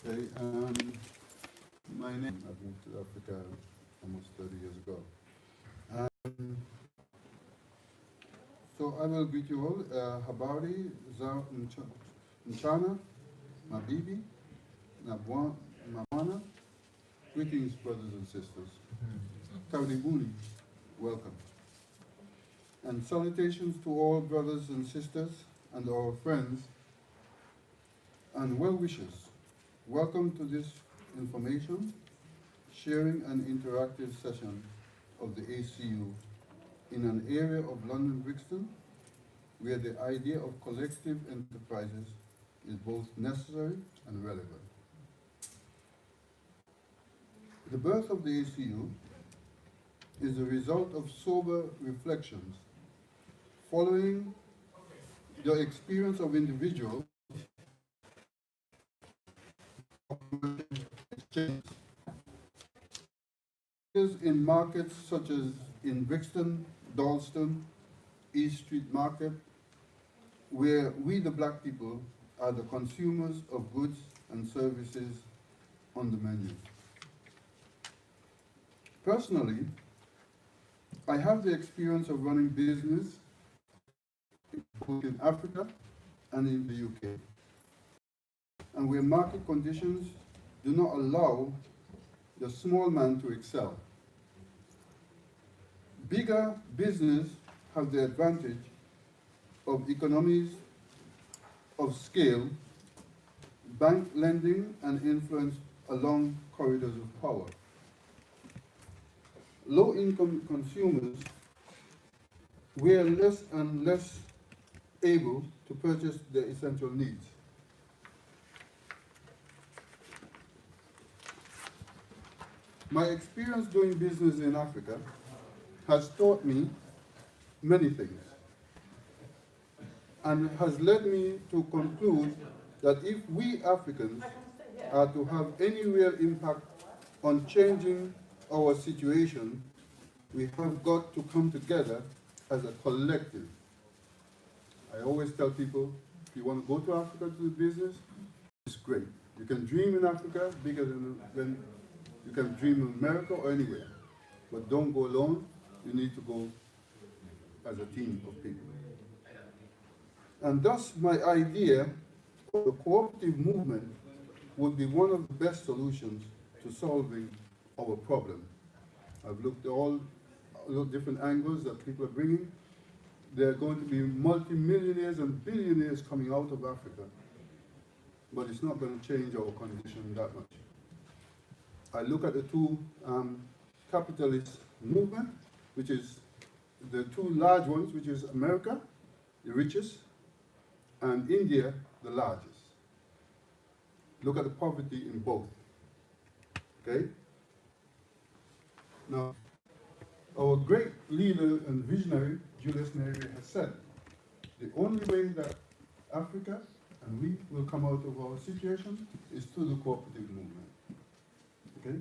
Okay, my name, I moved to Africa almost 30 years ago. Um, so I will greet you all. Habari, za mchana, mabibi, nabwa, mamana. Greetings, brothers and sisters. Karibuni, welcome. And salutations to all brothers and sisters and our friends and well-wishers. Welcome to this information, sharing and interactive session of the ACU in an area of London Brixton where the idea of collective enterprises is both necessary and relevant. The birth of the ACU is a result of sober reflections following the experience of individuals in markets such as in Brixton, Dalston, East Street Market, where we the black people are the consumers of goods and services on the menu. Personally, I have the experience of running business both in Africa and in the UK, and where market conditions do not allow the small man to excel. Bigger business have the advantage of economies of scale, bank lending, and influence along corridors of power. Low-income consumers were less and less able to purchase their essential needs. My experience doing business in Africa has taught me many things and has led me to conclude that if we Africans are to have any real impact on changing our situation, we have got to come together as a collective. I always tell people, if you want to go to Africa to do business, it's great. You can dream in Africa bigger than you can dream in America or anywhere. But don't go alone. You need to go as a team of people. And thus my idea of the cooperative movement would be one of the best solutions to solving our problem. I've looked at all different angles that people are bringing. There are going to be multi-millionaires and billionaires coming out of Africa, but it's not going to change our condition that much. I look at the two capitalist movements, which is the two large ones, which is America, the richest, and India, the largest. Look at the poverty in both. Okay? Now, our great leader and visionary, Julius Nyerere, has said, the only way that Africa and we will come out of our situation is through the cooperative movement. Okay?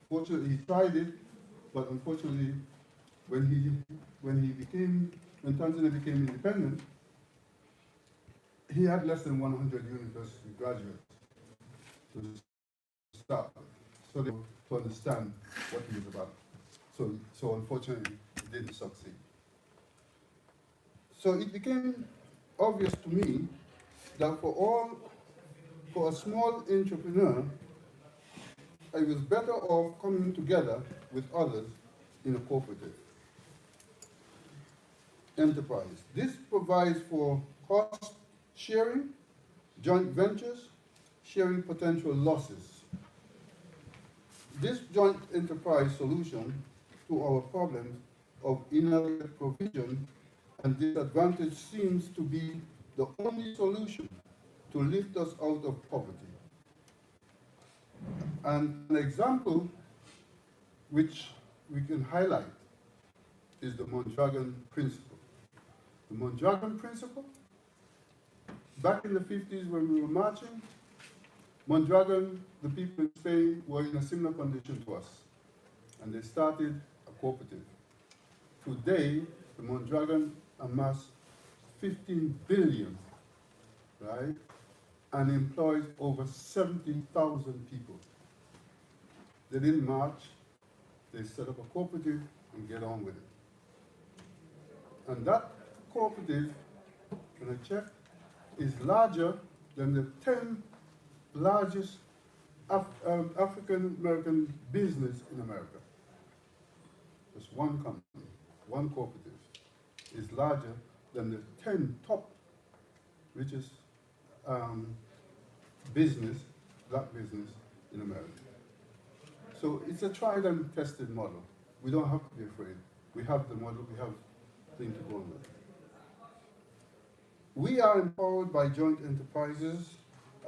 Fortunately, he tried it, but unfortunately, when Tanzania became independent, he had less than 100 university graduates to start, so they to understand what he was about. So unfortunately, it didn't succeed. So it became obvious to me that for a small entrepreneur, I was better off coming together with others in a cooperative enterprise. This provides for cost sharing, joint ventures, sharing potential losses. This joint enterprise solution to our problems of inadequate provision and disadvantage seems to be the only solution to lift us out of poverty. And an example which we can highlight is the Mondragon Principle. The Mondragon Principle, back in the 50s when we were marching, Mondragon, the people in Spain were in a similar condition to us, and they started a cooperative. Today, the Mondragon amassed 15 billion, right? and employs over 70,000 people. They didn't march, they set up a cooperative and get on with it. And that cooperative, can I check, is larger than the 10 largest African American business in America. Just one company, one cooperative, is larger than the 10 top richest black business in America. So it's a tried and tested model. We don't have to be afraid. We have the model, we have things to go on with. We are empowered by joint enterprises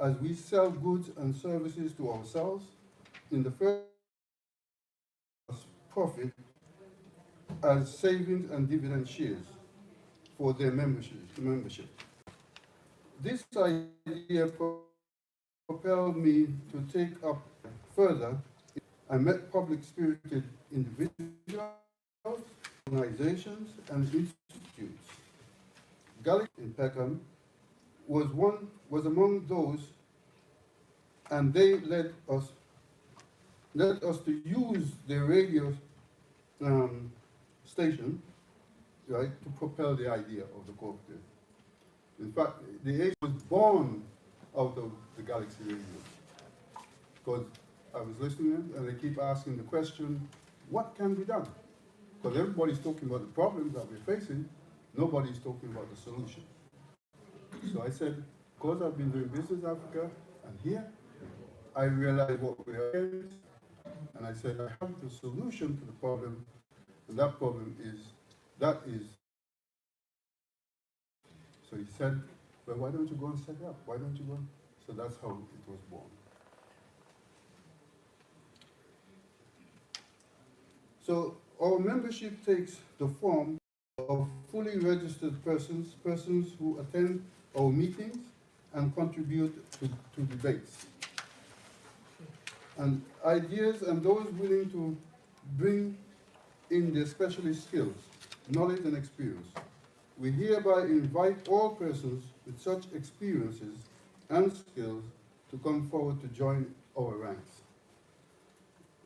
as we sell goods and services to ourselves in the first profit as savings and dividend shares for their membership. This idea propelled me to take up further. I met public-spirited individuals, organizations, and institutes. Gaelic in Peckham was among those, and they led us to use their radio station, right, to propel the idea of the cooperative. In fact, the age was born out of the Galaxy Radio, because I was listening and they keep asking the question, what can be done? Because everybody's talking about the problems that we're facing, nobody's talking about the solution. So I said, because I've been doing business in Africa, and here, I realized what we are against, and I said, I have the solution to the problem, and that problem is. So he said, well, why don't you go and set it up? Why don't you go? So that's how it was born. So our membership takes the form of fully registered persons who attend our meetings and contribute to debates. And ideas, and those willing to bring in their specialist skills, knowledge and experience. We hereby invite all persons with such experiences and skills to come forward to join our ranks.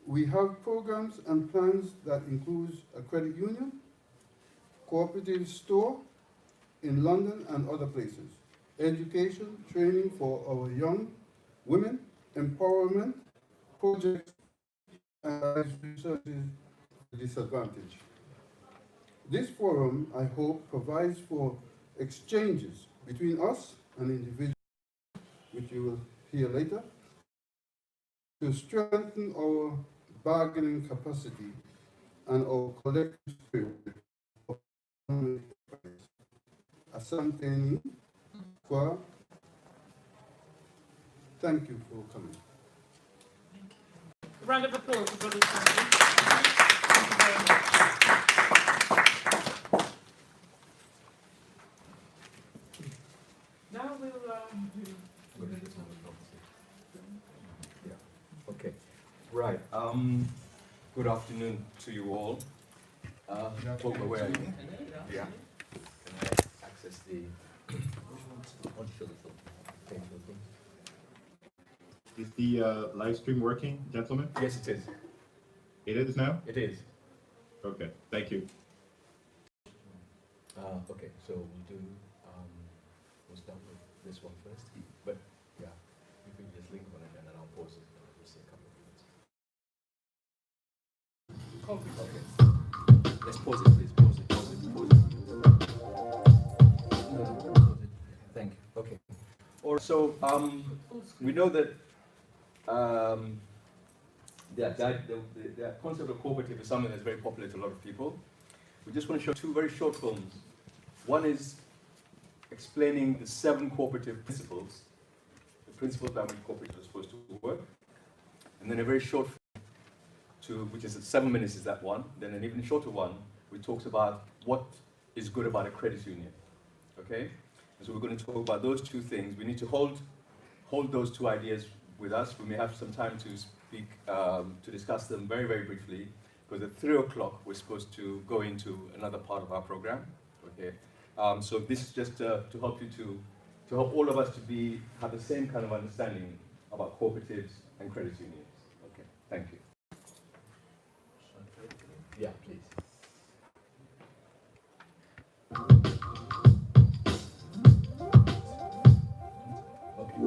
We have programs and plans that includes a credit union, cooperative store in London and other places, education, training for our young women, empowerment, projects, and resources disadvantage. This forum, I hope, provides for exchanges between us and individuals, which you will hear later, to strengthen our bargaining capacity and our collective spirit. Asante kwa. Thank you for coming. Round of applause for Brother Sandy. Thank you very much. Now we'll do. Yeah. Okay. Right. Good afternoon to you all. Where are you? Yeah. Can I access the? Is the live stream working, gentlemen? Yes, it is. It is now? It is. Okay, thank you. Okay, so we'll do, we'll start with this one first. But yeah, you can just link on it and then I'll pause it. We'll see a couple of minutes. Okay. Let's pause it, please. Pause it. Thank you. Okay. So we know that the concept of cooperative is something that's very popular to a lot of people. We just want to show two very short films. One is explaining the 7 cooperative principles, the principles by which cooperatives are supposed to work, and then a very short film, which is 7 minutes, is that one. Then an even shorter one, which talks about what is good about a credit union. Okay? And so we're going to talk about those two things. We need to hold those two ideas with us. We may have some time to speak, to discuss them very, very briefly, because at 3 o'clock we're supposed to go into another part of our program. Okay, so this is just to help you to to help all of us to have the same kind of understanding about cooperatives and credit unions. Okay, thank you. Yeah, please. Okay.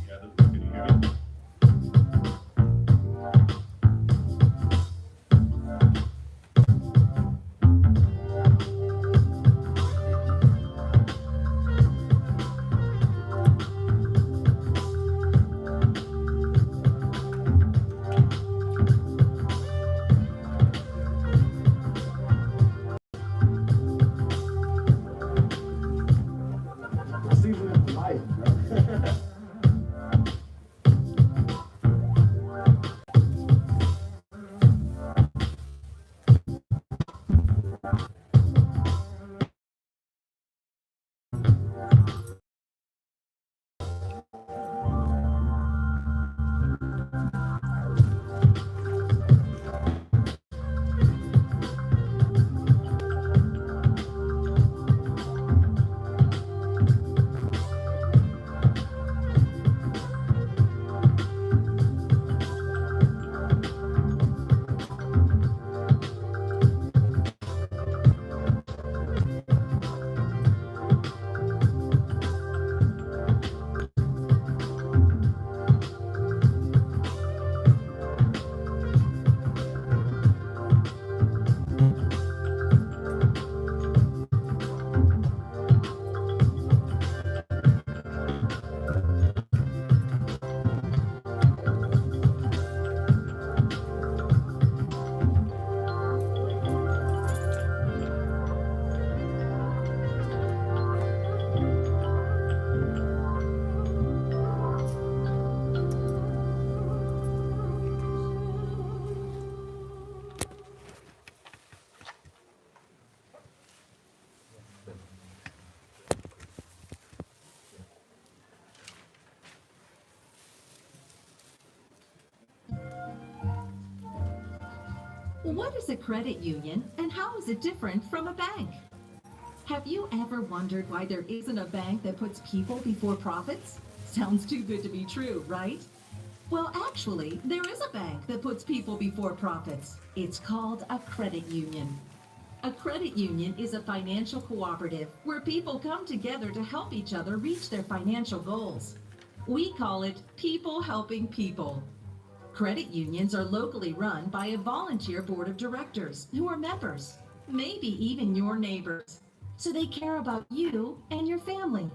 Yeah, can you hear me? What is a credit union and how is it different from a bank? Have you ever wondered why there isn't a bank that puts people before profits? Sounds too good to be true, right? Well, actually, there is a bank that puts people before profits. It's called a credit union. A credit union is a financial cooperative where people come together to help each other reach their financial goals. We call it people helping people. Credit unions are locally run by a volunteer board of directors who are members, maybe even your neighbors. So they care about you and your family.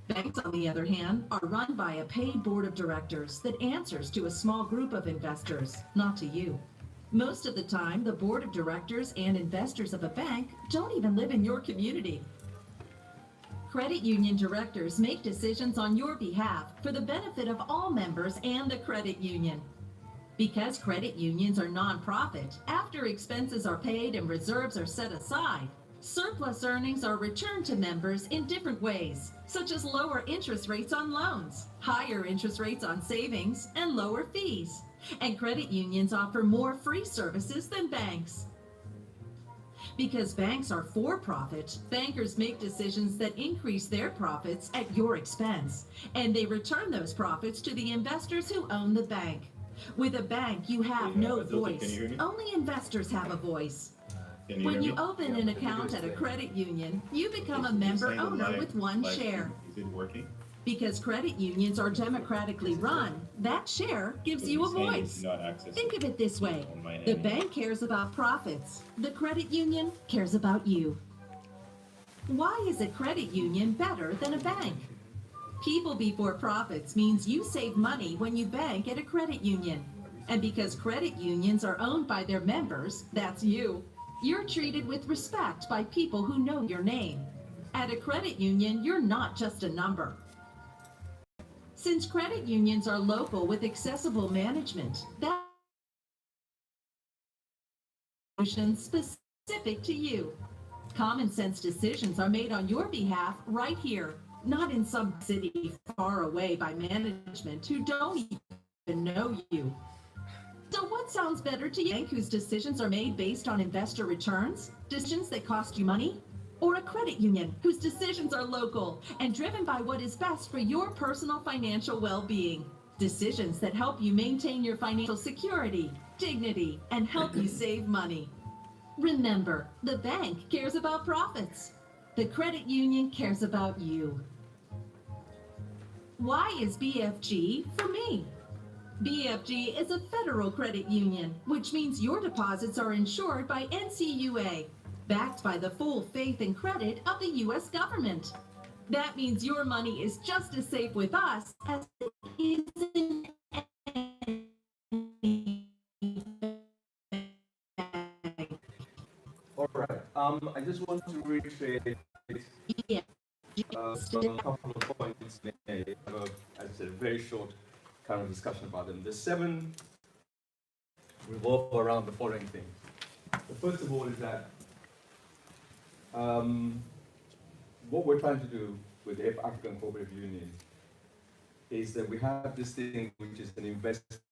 Banks, on the other hand, are run by a paid board of directors that answers to a small group of investors, not to you. Most of the time, the board of directors and investors of a bank don't even live in your community. Credit union directors make decisions on your behalf for the benefit of all members and the credit union. Because credit unions are nonprofit, after expenses are paid and reserves are set aside, surplus earnings are returned to members in different ways, such as lower interest rates on loans, higher interest rates on savings, and lower fees. And credit unions offer more free services than banks. Because banks are for-profit, bankers make decisions that increase their profits at your expense, and they return those profits to the investors who own the bank. With a bank, you have no voice. Only investors have a voice. When you open an account at a credit union, you become a member owner with one share. Is it working? Because credit unions are democratically run, that share gives you a voice. Think of it this way. The bank cares about profits. The credit union cares about you. Why is a credit union better than a bank? People before profits means you save money when you bank at a credit union. And because credit unions are owned by their members, that's you. You're treated with respect by people who know your name. At a credit union, you're not just a number. Since credit unions are local with accessible management, that's specific to you. Common sense decisions are made on your behalf right here, not in some city far away by management who don't know you. So what sounds better to you? A bank whose decisions are made based on investor returns, decisions that cost you money? Or a credit union whose decisions are local and driven by what is best for your personal financial well-being? Decisions that help you maintain your financial security, dignity, and help you save money. Remember, the bank cares about profits. The credit union cares about you. Why is BFG for me? BFG is a federal credit union, which means your deposits are insured by NCUA, backed by the full faith and credit of the U.S. government. That means your money is just as safe with us as it is in any bank. All right. I just want to reiterate Yeah. a couple of points made. As I said, a very short kind of discussion about them. The 7 revolve around the following things. The first of all is that what we're trying to do with the African Cooperative Union is that we have this thing which is an investment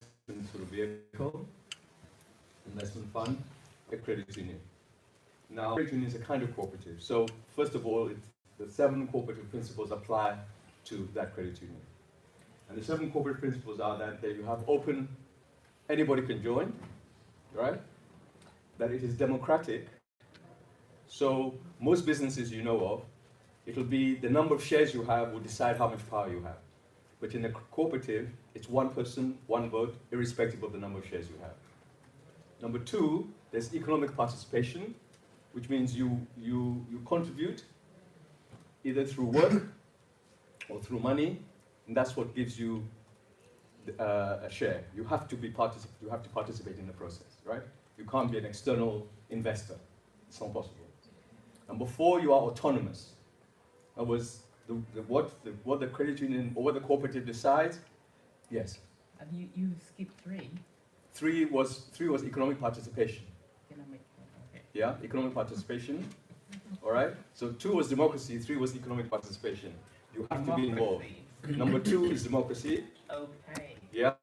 sort of vehicle, investment fund, a credit union. Now, credit union is a kind of cooperative. So, first of all, the 7 cooperative principles apply to that credit union. And the 7 corporate principles are that you have open, anybody can join, right? That it is democratic. So most businesses you know of, it'll be the number of shares you have will decide how much power you have. But in a cooperative, it's one person, one vote, irrespective of the number of shares you have. Number 2, there's economic participation, which means you contribute either through work or through money, and that's what gives you a share. You have to participate in the process, right? You can't be an external investor. It's not possible. Number 4, you are autonomous. In other words, what the credit union or what the cooperative decides, yes. And you skipped 3. 3 was economic participation. Economic, okay. Yeah, economic participation. All right. So 2 was democracy. 3 was economic participation. You have to be involved. Number 2 is democracy. Okay. Yeah.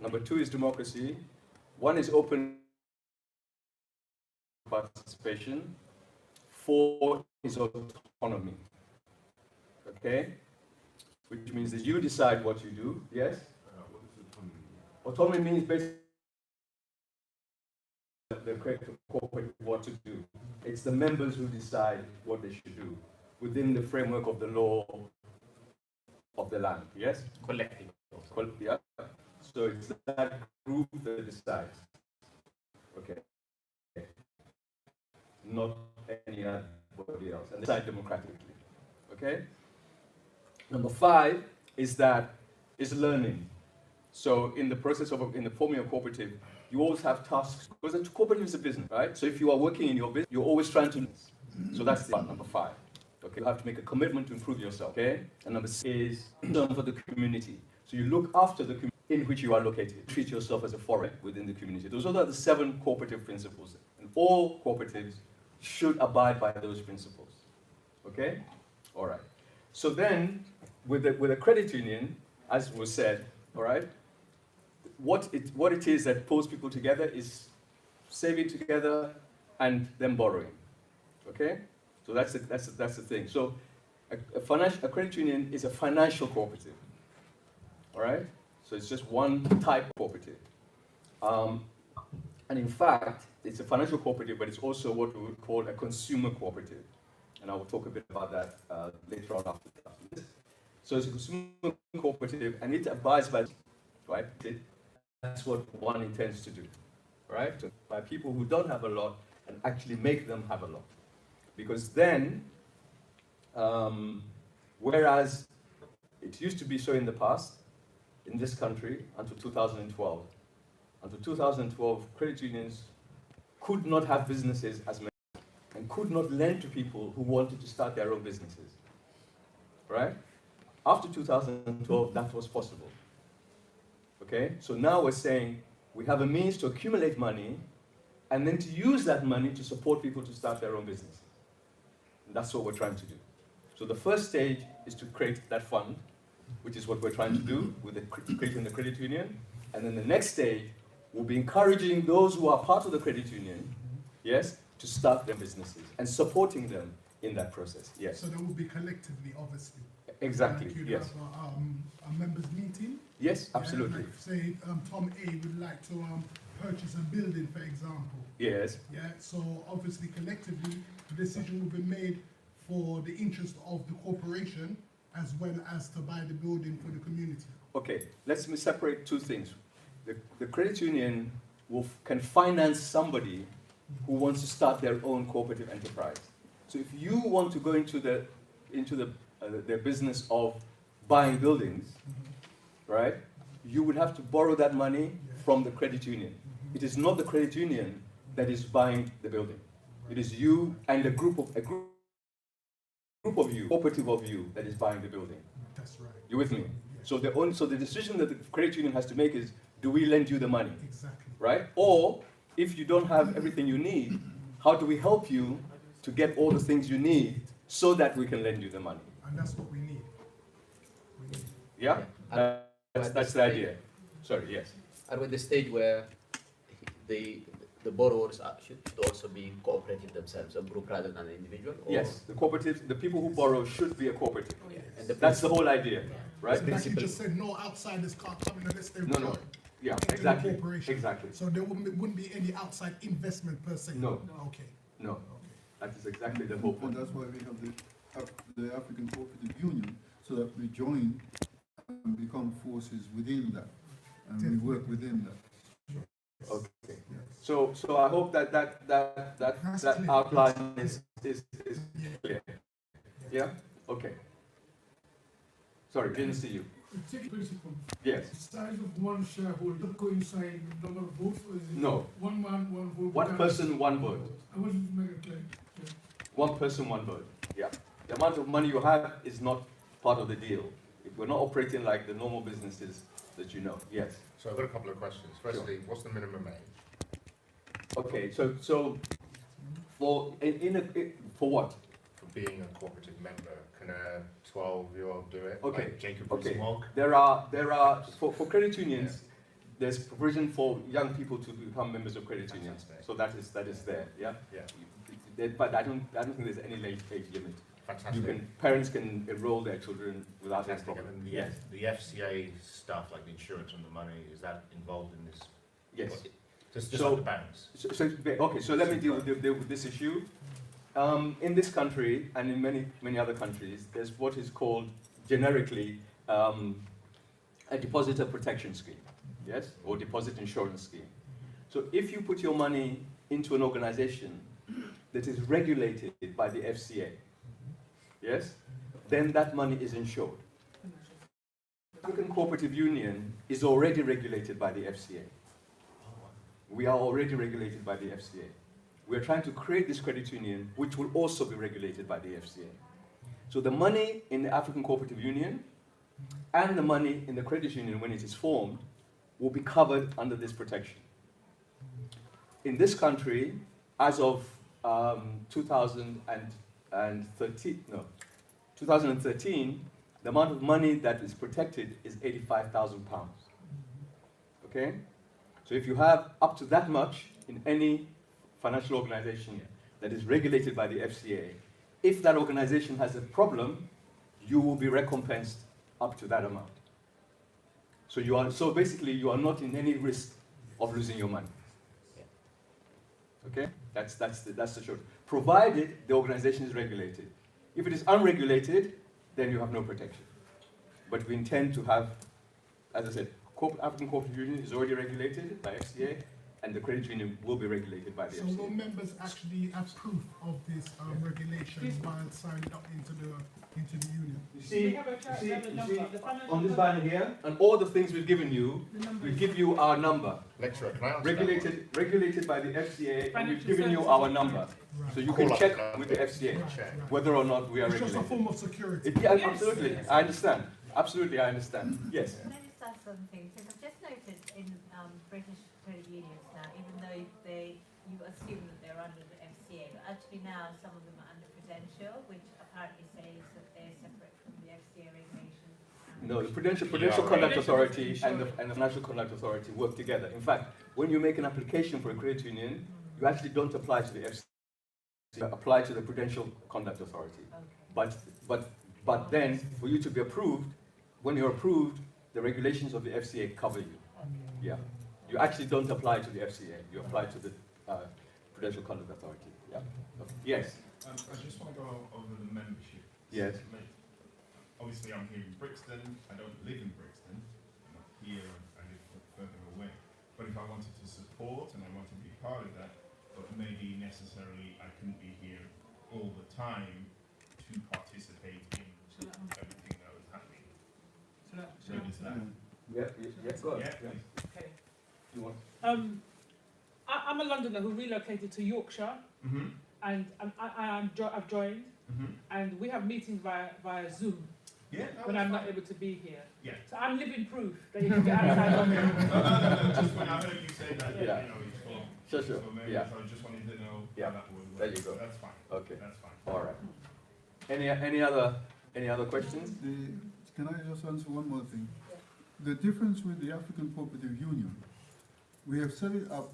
Number 2 is democracy. 1 is open participation. 4 is autonomy. Okay? Which means that you decide what you do. Yes? What is autonomy? Autonomy means basically the corporate what to do. It's the members who decide what they should do within the framework of the law of the land. Yes? Collective. Yeah. So it's that group that decides. Okay. Not any anybody else. And decide democratically. Okay? Number 5 is learning. So in the process of in the forming a cooperative, you always have tasks because a cooperative is a business, right? So if you are working in your business, you're always trying to. So that's the number 5. Okay, you have to make a commitment to improve yourself. Okay, and number 6 is for the community. So you look after the community in which you are located. Treat yourself as a foreign within the community. Those are the 7 cooperative principles, and all cooperatives should abide by those principles. Okay, all right. So then, with a credit union, as was said, all right, what it is that pulls people together is saving together and then borrowing. Okay, so that's the thing. So a credit union is a financial cooperative. All right, so it's just one type of cooperative, and in fact, it's a financial cooperative, but it's also what we would call a consumer cooperative, and I will talk a bit about that later on after this. So it's a consumer cooperative, and it abides by, right? That's what one intends to do, right? By people who don't have a lot and actually make them have a lot. Because then, whereas it used to be so in the past, in this country, until 2012, credit unions could not have businesses as many and could not lend to people who wanted to start their own businesses, right? After 2012, that was possible. Okay, so now we're saying we have a means to accumulate money and then to use that money to support people to start their own business. And that's what we're trying to do. So the first stage is to create that fund, which is what we're trying to do with creating the credit union. And then the next stage will be encouraging those who are part of the credit union, yes, to start their businesses and supporting them in that process. Yes, So there will be collectively, obviously. exactly. Like you'd Yes, have a members meeting. yes, Yeah, absolutely. like say Tom A would like to purchase a building, for example. Yes, Yeah. So obviously, collectively, the decision will be made for the interest of the corporation as well as to buy the building for the community. okay, let's separate two things. The credit union can finance somebody who wants to start their own cooperative enterprise. So if you want to go into their business of buying buildings, right, you would have to borrow that money from the credit union. It is not the credit union that is buying the building. It is you and a group of you, cooperative of you, that is buying the building. That's right. You with me? Yes. So the decision that the credit union has to make is, do we lend you the money, Exactly. right? Or if you don't have everything you need, how do we help you to get all the things you need so that we can lend you the money? And that's what we need. We need. Yeah? And That's the idea. Sorry, yes. are we at the stage where the borrowers should also be cooperative themselves, a group rather than an individual? Or- Yes, the cooperative, the people who borrow should be a cooperative. Yeah. And the That's the whole idea, right? Like you principle- just said, no outsiders can't come in unless they've No, no. joined Yeah, into the exactly, corporation. exactly. So there wouldn't be any outside investment per se? No. Okay. No, Okay. that is exactly the whole And point. that's why we have the African Cooperative Union, so that we join and become forces within that, and we work within that. Okay. Yes. So I hope that That's clear. outline is Yeah. clear. Yeah? Okay. Sorry, didn't see you. Take principle. Yes. Size of one shareholder coincide with number of votes, or is it No. one man, one vote? One person, one vote. I want you to make it clear. One person, one vote. Yeah. The amount of money you have is not part of the deal. We're not operating like the normal businesses that you know. Yes. So I've got a couple of questions. Firstly, what's the minimum age? Okay. So for for what? For being a cooperative member, can a 12-year-old do it? Okay, Like Jacob okay. Rees-Mogg? There are for credit unions. There's provision for young people to become members of credit unions. Fantastic. So that is there. Yeah. Yeah, But I don't think there's any age limit. fantastic. Parents can enroll their children without any Fantastic. problem. And then Yes. the FCA stuff, like the insurance and the money, is that involved in this? Yes. Just So- like the banks? So let me deal with this issue. In this country and in many other countries, there's what is called generically a depositor protection scheme, yes, or deposit insurance scheme. So if you put your money into an organization that is regulated by the FCA, yes, then that money is insured. African Cooperative Union is already regulated by the FCA. We are already regulated by the FCA. We are trying to create this credit union, which will also be regulated by the FCA. So the money in the African Cooperative Union and the money in the credit union, when it is formed, will be covered under this protection. In this country, as of 2013, the amount of money that is protected is £85,000. Okay? So if you have up to that much in any financial organization that is regulated by the FCA, if that organization has a problem, you will be recompensed up to that amount. So basically you are not in any risk of losing your money. Okay? That's the short. Provided the organization is regulated. If it is unregulated, then you have no protection. But we intend to have, as I said, African Cooperative Union is already regulated by FCA, and the credit union will be regulated by the So will FCA. members actually have proof of this regulation while signing up into the union? You see, We have a chart, we have a number, the financial on this number. banner here, and all the things we've given you, The number we is- give you our number. Lecturer, can I answer that one? Regulated by the FCA, and we've Financial given you Services our Authority. number. Right. So you Call can up check the with the FCA Check. whether or not we are It's just a regulated. form of security. Yeah, Yes. absolutely. I understand. Absolutely, I understand. Yes. Can I just ask something? Because I've just noticed in British credit unions now, even though you assume that they're under the FCA, but actually now some of them are under Prudential, which apparently says that they're separate from the FCA regulations. No, the Prudential Conduct Prudential Authority Authority, and the Financial Conduct Authority work together. In fact, when you make an application for a credit union, you actually don't apply to the FCA, you apply to the Prudential Conduct Authority. But then, for you to be approved, when you're approved, the regulations of the FCA cover you. Yeah. You actually don't apply to the FCA, you apply to the Prudential Conduct Authority. Yeah. Okay. Yes. I just want to go over the membership. Yes. Obviously, I'm here in Brixton. I don't live in Brixton. I'm not here. I live further away. But if I wanted to support and I want to be part of that, but maybe necessarily I couldn't be here all the time to participate in everything that was happening. So is that? Yeah, go ahead. Yeah. Yeah. Okay. You want? I'm a Londoner who relocated to Yorkshire, Mm-hmm. and I've joined, Mm-hmm. and we have meetings via Zoom Yeah. when I'm not able to be here. Yeah. So I'm living proof that you can get outside London. No. Just when I heard you say that, Yeah. you know, it's for. Sure. So maybe Yeah. so I just wanted to know Yeah. how that would work. There you go. So that's fine. Okay. That's fine. All right. Any other questions? Can I just answer one more thing? The difference with the African Cooperative Union, we have set it up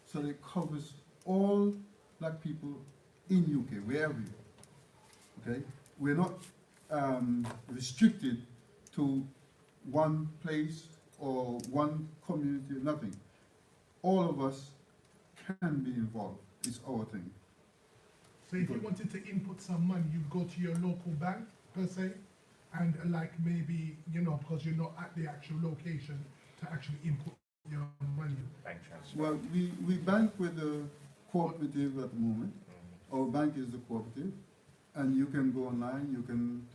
so that it covers all black people in UK, wherever you are. Okay? We're not restricted to one place or one community, nothing. All of us can be involved. It's our thing. So if you wanted to input some money, you'd go to your local bank, per se, and like maybe, you know, because you're not at the actual location, to actually input your money. Bank transfer. Well, we bank with the cooperative at the moment. Our bank is the cooperative, and you can go online, you can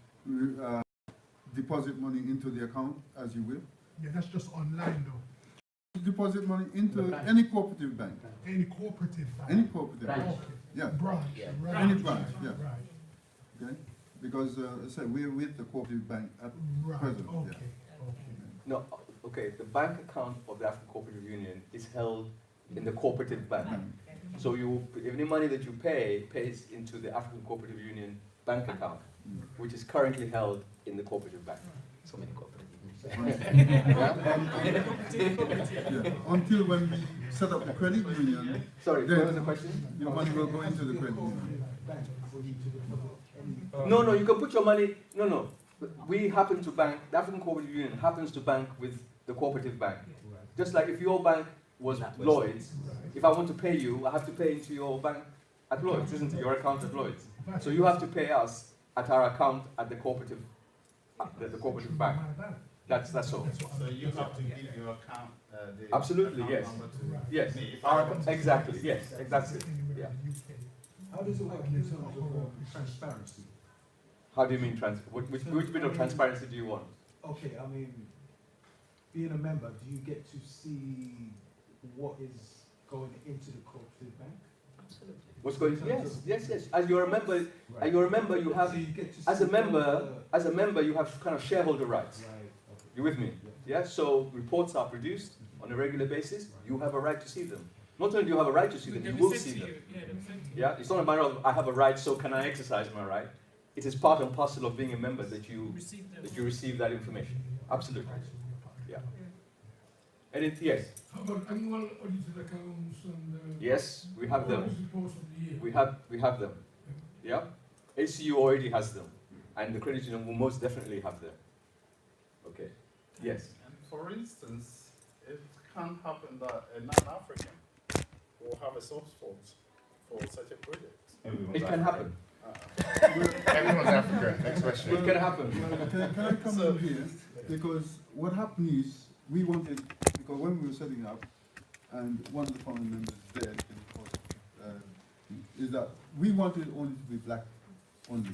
deposit money into the account as you will. Yeah, that's just online though. Deposit money into any cooperative bank, Any cooperative bank. any cooperative bank, Okay. yeah, Branch, Yeah. right. any branch, yeah, Right, okay? Because, as I said, we're with the cooperative bank at right, present, yeah. okay, okay. No, okay, the bank account of the African Cooperative Union is held in the cooperative bank. So any money that you pays into the African Cooperative Union bank account, which is currently held in the cooperative bank. So many cooperatives. Yeah, until when we set up the credit union, Sorry, then what was the question? your money will go into the credit union. No, you can put your money, no. We happen to bank, the African Cooperative Union happens to bank with the cooperative bank. Just like if your bank was Lloyd's, if I want to pay you, I have to pay into your bank at Lloyd's, isn't it? Your account at Lloyd's. So you have to pay us at our account at the cooperative bank. That's all. So you have to give your account, the Absolutely, account yes. number to Yes, me. If I want to- exactly, yes, that's it. Yeah. How does it work in terms of transparency? How do you mean which bit of transparency do you want? Okay, I mean, being a member, do you get to see what is going into the cooperative bank? Absolutely. What's going? Yes. As you're a member, you have. So you get to As see a member, you have kind of shareholder rights. Right, okay. You with me? Yeah. So reports are produced on a regular basis. You have a right to see them. Not only do you have a right to see them, you will see them. Yeah. It's not a matter of I have a right, so can I exercise my right? It is part and parcel of being a member that you receive that information. Absolutely. Yeah. And yes. How about annual audited accounts and? Yes, we have them. Reports of the year. We have them. Yeah. ACU already has them, and the credit union will most definitely have them. Okay. Yes. And for instance, it can happen that a non-African will have a soft spot for such a project. It can happen. Everyone's African. Next question. It can happen. Can I come in here? Because what happened is, we wanted, because when we were setting up, and one of the family members there, is that we wanted only to be black only.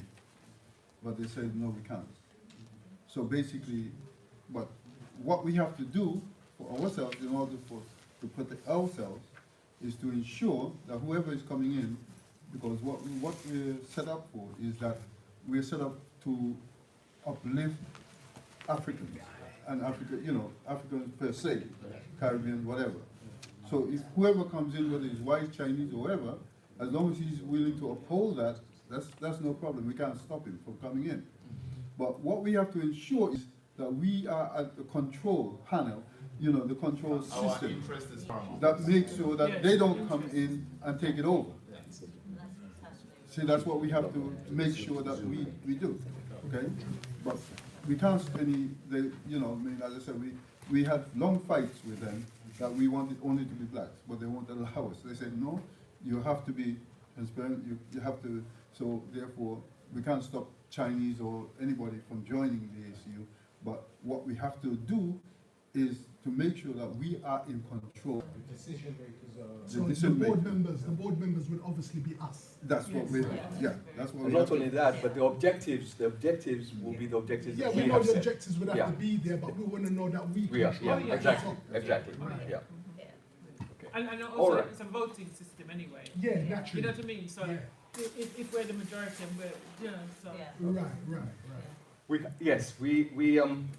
But they said, no, we can't. So basically, but what we have to do for ourselves in order to protect ourselves is to ensure that whoever is coming in, because what we're set up for is that we're set up to uplift Africans and Africans per se, Caribbean, whatever. So if whoever comes in, whether it's white, Chinese, or whatever, as long as he's willing to uphold that's no problem. We can't stop him from coming in. But what we have to ensure is that we are at the control panel, you know, the control Our system interest is paramount. that makes sure that they don't come in and take it over. See, that's what we have to make sure that we do, okay? But we can't you know, I mean, as I said, we had long fights with them that we wanted only to be blacks, but they won't allow us. They said, no, you have to be transparent, you have to, so therefore, we can't stop Chinese or anybody from joining the ACU, but what we have to do is to make sure that we are in control. The decision makers are. So the decision board making. members would obviously be us. That's what we, yeah, that's what And we not have only to. that, but the objectives will be the objectives Yeah, that we we know have the set. objectives would have Yeah. to be there, but we want to know that we We are, control yeah, it. exactly, exactly, yeah. And All also, right. it's a voting system anyway. Yeah, You naturally. know what I mean? So Yeah. if we're the majority and we're, you know, so. Yeah. Right. Yes,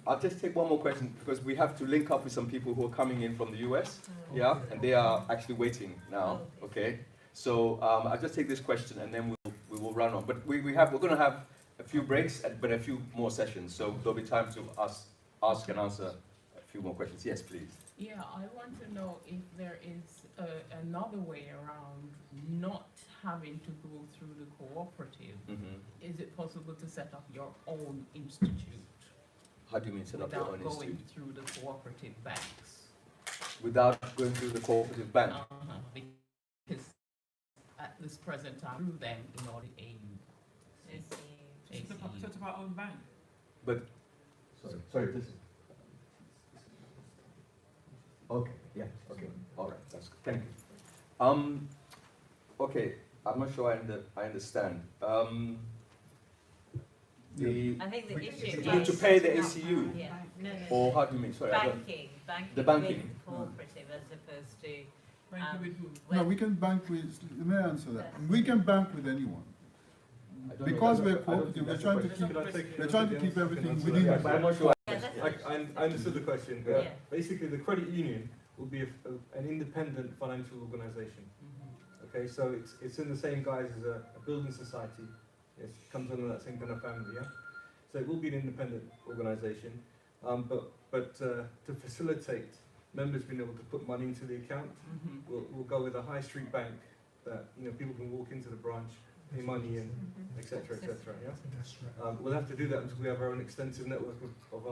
I'll just take one more question because we have to link up with some people who are coming in from the US, yeah, and they are actually waiting now, okay? So I'll just take this question and then we will run on. But we're going to have a few breaks, but a few more sessions, so there'll be time to ask and answer a few more questions. Yes, please. Yeah, I want to know if there is another way around not having to go through the cooperative. Mm-hmm. Is it possible to set up your own institute How do you mean set up your without own going institute? through the cooperative banks? Without going through the cooperative bank? Because at this present time, through them in order to aid Set up our own bank. But, sorry, please. Okay, yeah, okay, all right, that's good, thank you. Okay, I'm not sure I understand. I think the issue You need to is- pay the ACU? Yeah, no. Or how do you mean, sorry? I don't- Banking The banking. with cooperative as opposed to. Banking with who? No, we can bank with, may I answer that? We can bank with anyone. I don't know. Because I we're don't think cooperative, we're that's trying the to question. keep, we're trying to keep everything within. Yeah, but I'm not sure. Yeah, that's- I understood the question. Yeah. Basically, the credit union will be an independent financial organisation. Okay, so it's in the same guise as a building society. It comes under that same kind of family, yeah. So it will be an independent organisation, but to facilitate members being able to put money into the account, we'll go with a high street bank that people can walk into the branch, pay money in, etc., etc. Yeah. That's right. We'll have to do that until we have our own extensive network of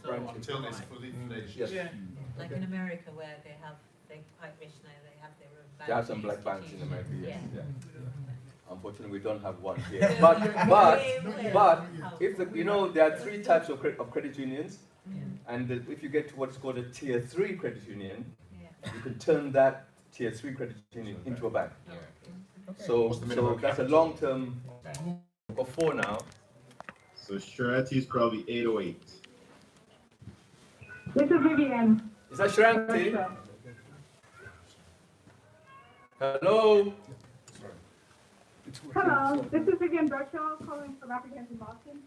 branches. Until it's fully fledged. Yes. Yeah. Like in America where they're quite rich now, they have their own bank. There are some black banks in America, yes. Yeah. Unfortunately, we don't have one Yeah. here. But How- if there are three types of credit unions, and if you get to what's called a tier 3 credit union, Yeah. you can turn that tier 3 credit union into a bank. So What's the minimum that's a capital? long-term, or 4 now. So Sharati is probably 808. This is Vivian. Is that Sharanti? Hello? Hello, this is Vivian Berkshire calling from Africans in Boston.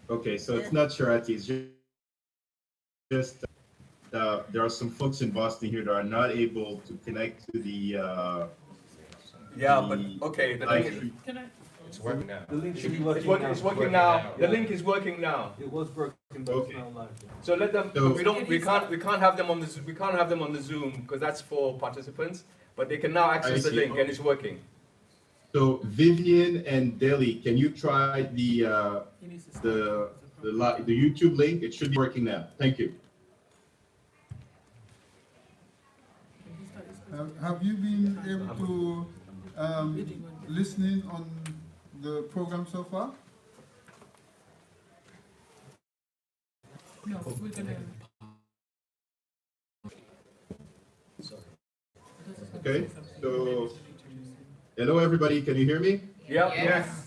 Okay, so it's not Sharati, it's just there are some folks in Boston here that are not able to connect to the Yeah, but okay, the link is, Can I? It's working now. The link should be it's working working, now. it's working now. The link is working now. It was broken, but Okay. it's now live. So let them. So- We can't have them on the we can't have them on the Zoom because that's for participants. But they can now access the see. link and it's working. So Vivian and Delhi, can you try the He needs to the YouTube link? It should be working now. Thank you. Have you been able to listening on the program so far? No, we're gonna. Okay, so hello everybody, can you hear me? Yeah. Yes.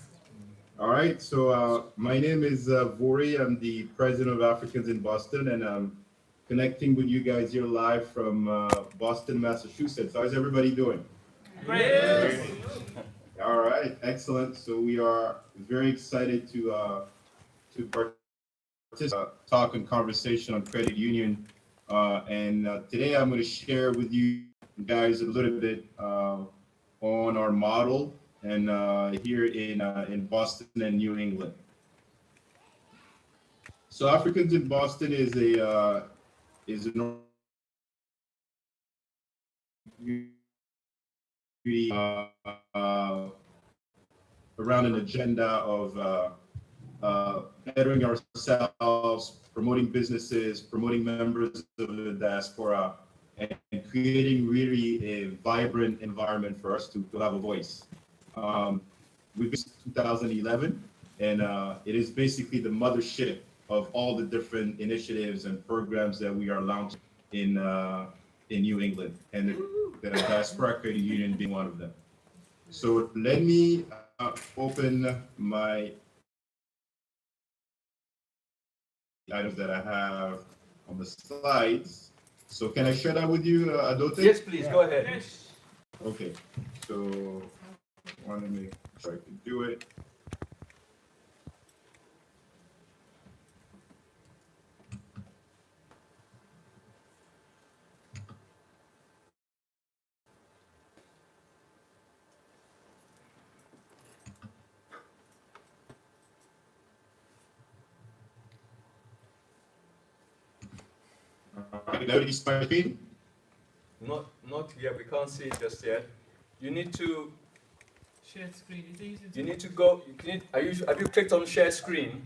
All right, so my name is Vori. I'm the president of Africans in Boston, and I'm connecting with you guys here live from Boston, Massachusetts. How's everybody doing? Great. All right, excellent. So we are very excited to participate, talk and conversation on credit union, and today I'm going to share with you guys a little bit on our model and here in Boston and New England. So Africans in Boston is an around an agenda of bettering ourselves, promoting businesses, promoting members of the diaspora, and creating really a vibrant environment for us to have a voice. We've been 2011, and it is basically the mothership of all the different initiatives and programs that we are launching in New England, and the Diaspora Credit Union being one of them. So let me open my items that I have on the slides. So can I share that with you, Adote? Yes, please, go ahead. Yes. Okay, so I want to make sure I can do it. Everybody see my screen? Not yet, we can't see it just yet. You need to, Share screen. It's easy to. you need to go, have you clicked on share screen?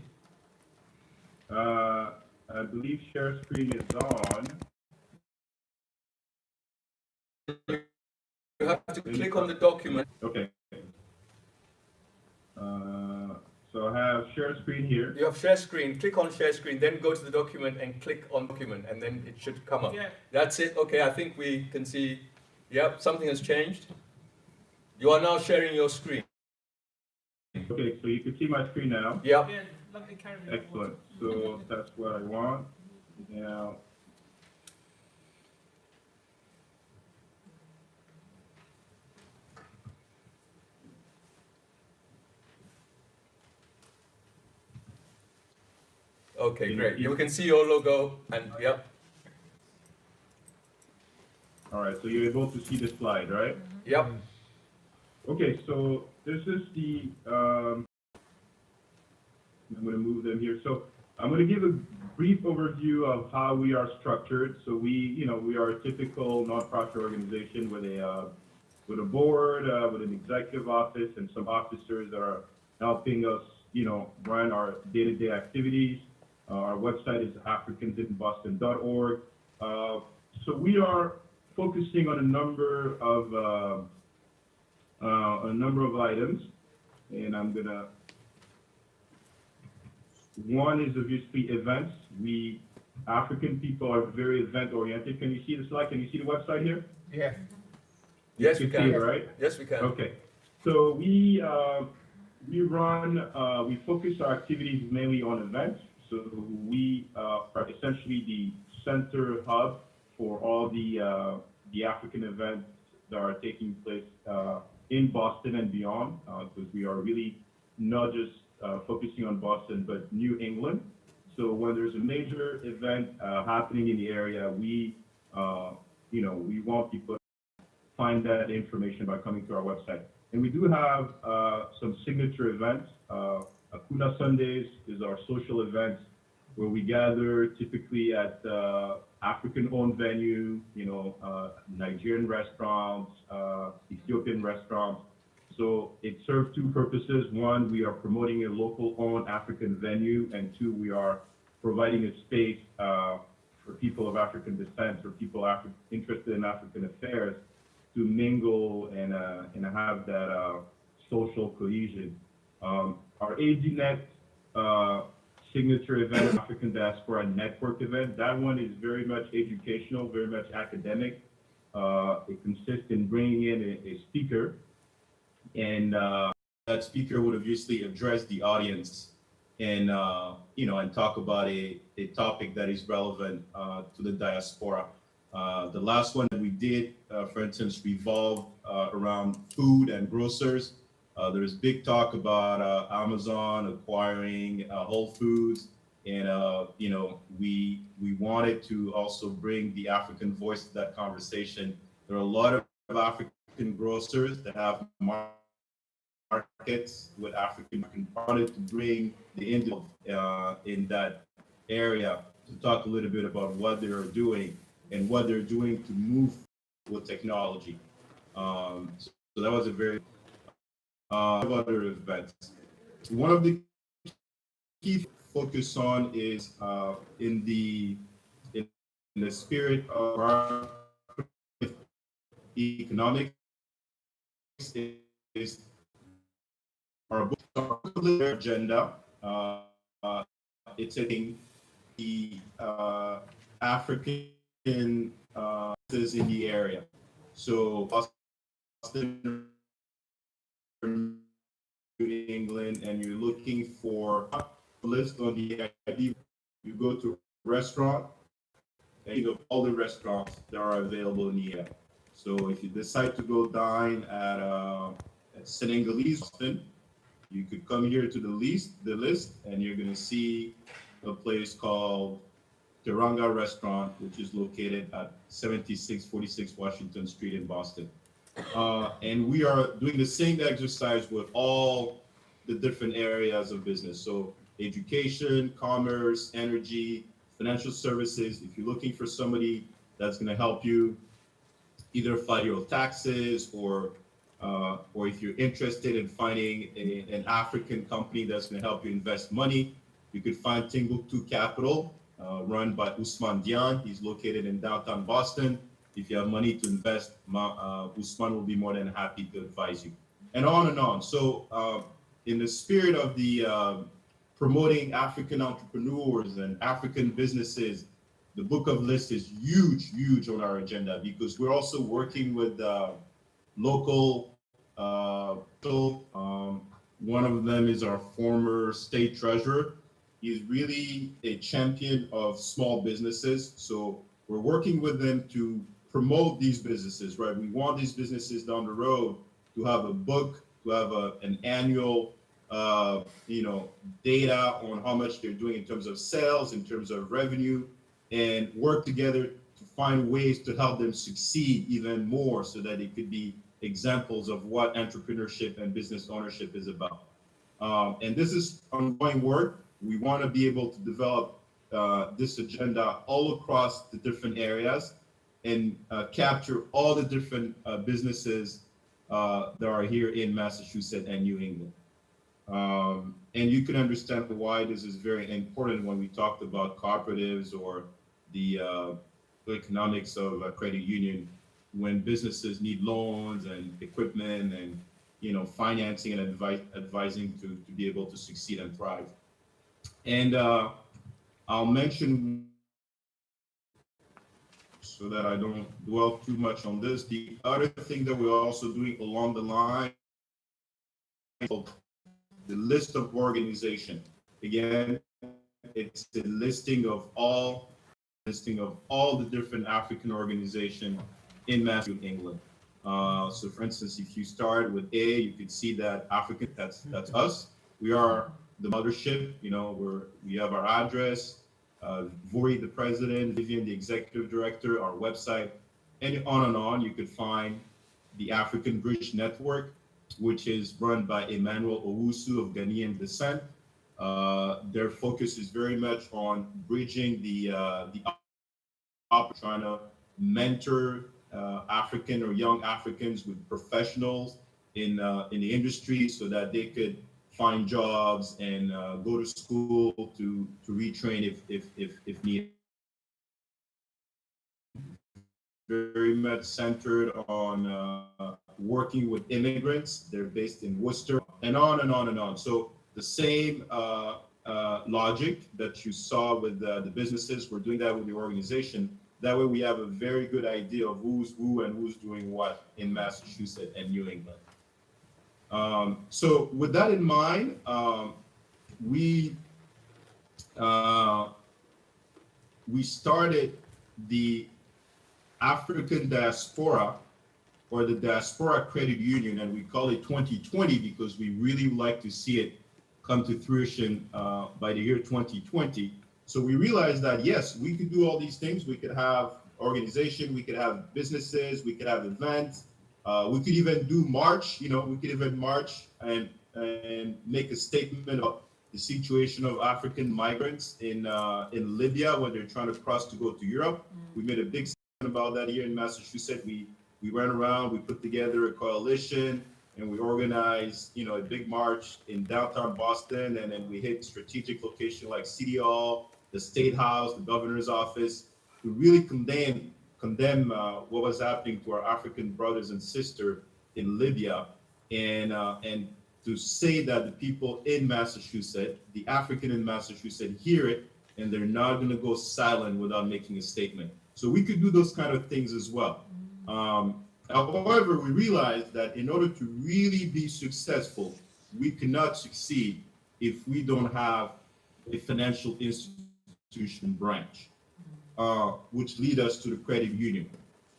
I believe share screen is on. You have to click on the document. Okay. So I have share screen here. You have share screen, click on share screen, then go to the document and click on document, and then it should come up. Yeah. That's it, okay, I think we can see, yep, something has changed. You are now sharing your screen. Okay, so you can see my screen now. Yep. Yeah, lovely carry. Excellent. So that's what I want. Now, Okay, great. You can see your logo and yep. all right, so you're able to see the slide, right? Yep. Okay, so this is the, I'm going to move them here. So I'm going to give a brief overview of how we are structured. So we are a typical nonprofit organization with a board, with an executive office and some officers that are helping us, run our day-to-day activities. Our website is africansinboston.org. So we are focusing on a number of items, and one is obviously events. We African people are very event oriented. Can you see the slide? Can you see the website here? Yeah. Yes, we You can. see it, right? Yes, we can. Okay. So we focus our activities mainly on events. So we are essentially the center hub for all the African events that are taking place in Boston and beyond, because we are really not just focusing on Boston, but New England. So when there's a major event happening in the area, we want people to find that information by coming to our website. And we do have some signature events. Akuna Sundays is our social event where we gather typically at African-owned venue, Nigerian restaurants, Ethiopian restaurants. So it serves two purposes. One, we are promoting a local-owned African venue, and two, we are providing a space for people of African descent or people interested in African affairs to mingle and have that social cohesion. Our ADNet signature event, African Diaspora Network event, that one is very much educational, very much academic. It consists in bringing in a speaker, and that speaker would obviously address the audience and and talk about a topic that is relevant to the diaspora. The last one that we did, for instance, revolved around food and grocers. There's big talk about Amazon acquiring Whole Foods, and we wanted to also bring the African voice to that conversation. There are a lot of African grocers that have markets with African. Wanted to bring the Indian in that area to talk a little bit about what they are doing and what they're doing to move with technology. So that was a very other events. One of the key focus on is in the spirit of our economics is our book agenda. It's taking the African in the area. So Boston, New England, and you're looking for a list on the ID. You go to a restaurant, and you know all the restaurants that are available in the area. So if you decide to go dine at Senegalese Boston, you could come here to the list, and you're gonna see a place called Teranga Restaurant, which is located at 7646 Washington Street in Boston. And we are doing the same exercise with all the different areas of business. So education, commerce, energy, financial services. If you're looking for somebody that's going to help you either file your taxes or if you're interested in finding an African company that's going to help you invest money, you could find Timbuktu Capital, run by Usman Dian. He's located in downtown Boston. If you have money to invest, Usman will be more than happy to advise you. And on and on. So in the spirit of the promoting African entrepreneurs and African businesses, the Book of Lists is huge on our agenda because we're also working with local one of them is our former state treasurer. He's really a champion of small businesses. So we're working with them to promote these businesses, right? We want these businesses down the road to have a book, to have an annual, data on how much they're doing in terms of sales, in terms of revenue, and work together to find ways to help them succeed even more so that it could be examples of what entrepreneurship and business ownership is about. And this is ongoing work. We want to be able to develop this agenda all across the different areas and capture all the different businesses that are here in Massachusetts and New England. And you can understand why this is very important when we talked about cooperatives or the economics of a credit union, when businesses need loans and equipment and financing and advising to be able to succeed and thrive. And I'll mention, so that I don't dwell too much on this, the other thing that we're also doing along the line, the list of organization. Again, it's the listing of all the different African organizations in Massachusetts, England. So for instance, if you start with A, you could see that African, that's us. We are the mothership, we have our address, Vori, the president, Vivian, the executive director, our website, and on. You could find the African Bridge Network, which is run by Emmanuel Owusu of Ghanaian descent. Their focus is very much on bridging the trying to mentor African or young Africans with professionals in the industry so that they could find jobs and go to school to retrain if needed. Very much centered on working with immigrants. They're based in Worcester, and on and on and on. So the same logic that you saw with the businesses, we're doing that with the organization. That way we have a very good idea of who's who and who's doing what in Massachusetts and New England. So with that in mind, we started the African Diaspora, or the Diaspora Credit Union, and we call it 2020 because we really like to see it come to fruition by the year 2020. So we realized that, yes, we could do all these things. We could have organization, we could have businesses, we could have events. We could even do march, we could even march and make a statement of the situation of African migrants in Libya when they're trying to cross to go to Europe. We made a big statement about that here in Massachusetts. We went around, we put together a coalition, and we organized, a big march in downtown Boston, and then we hit strategic locations like City Hall, the State House, the governor's office, to really condemn what was happening to our African brothers and sisters in Libya, and to say that the people in Massachusetts, the African in Massachusetts, hear it, and they're not going to go silent without making a statement. So we could do those kind of things as well. However, we realized that in order to really be successful, we cannot succeed if we don't have a financial institution branch, which lead us to the credit union.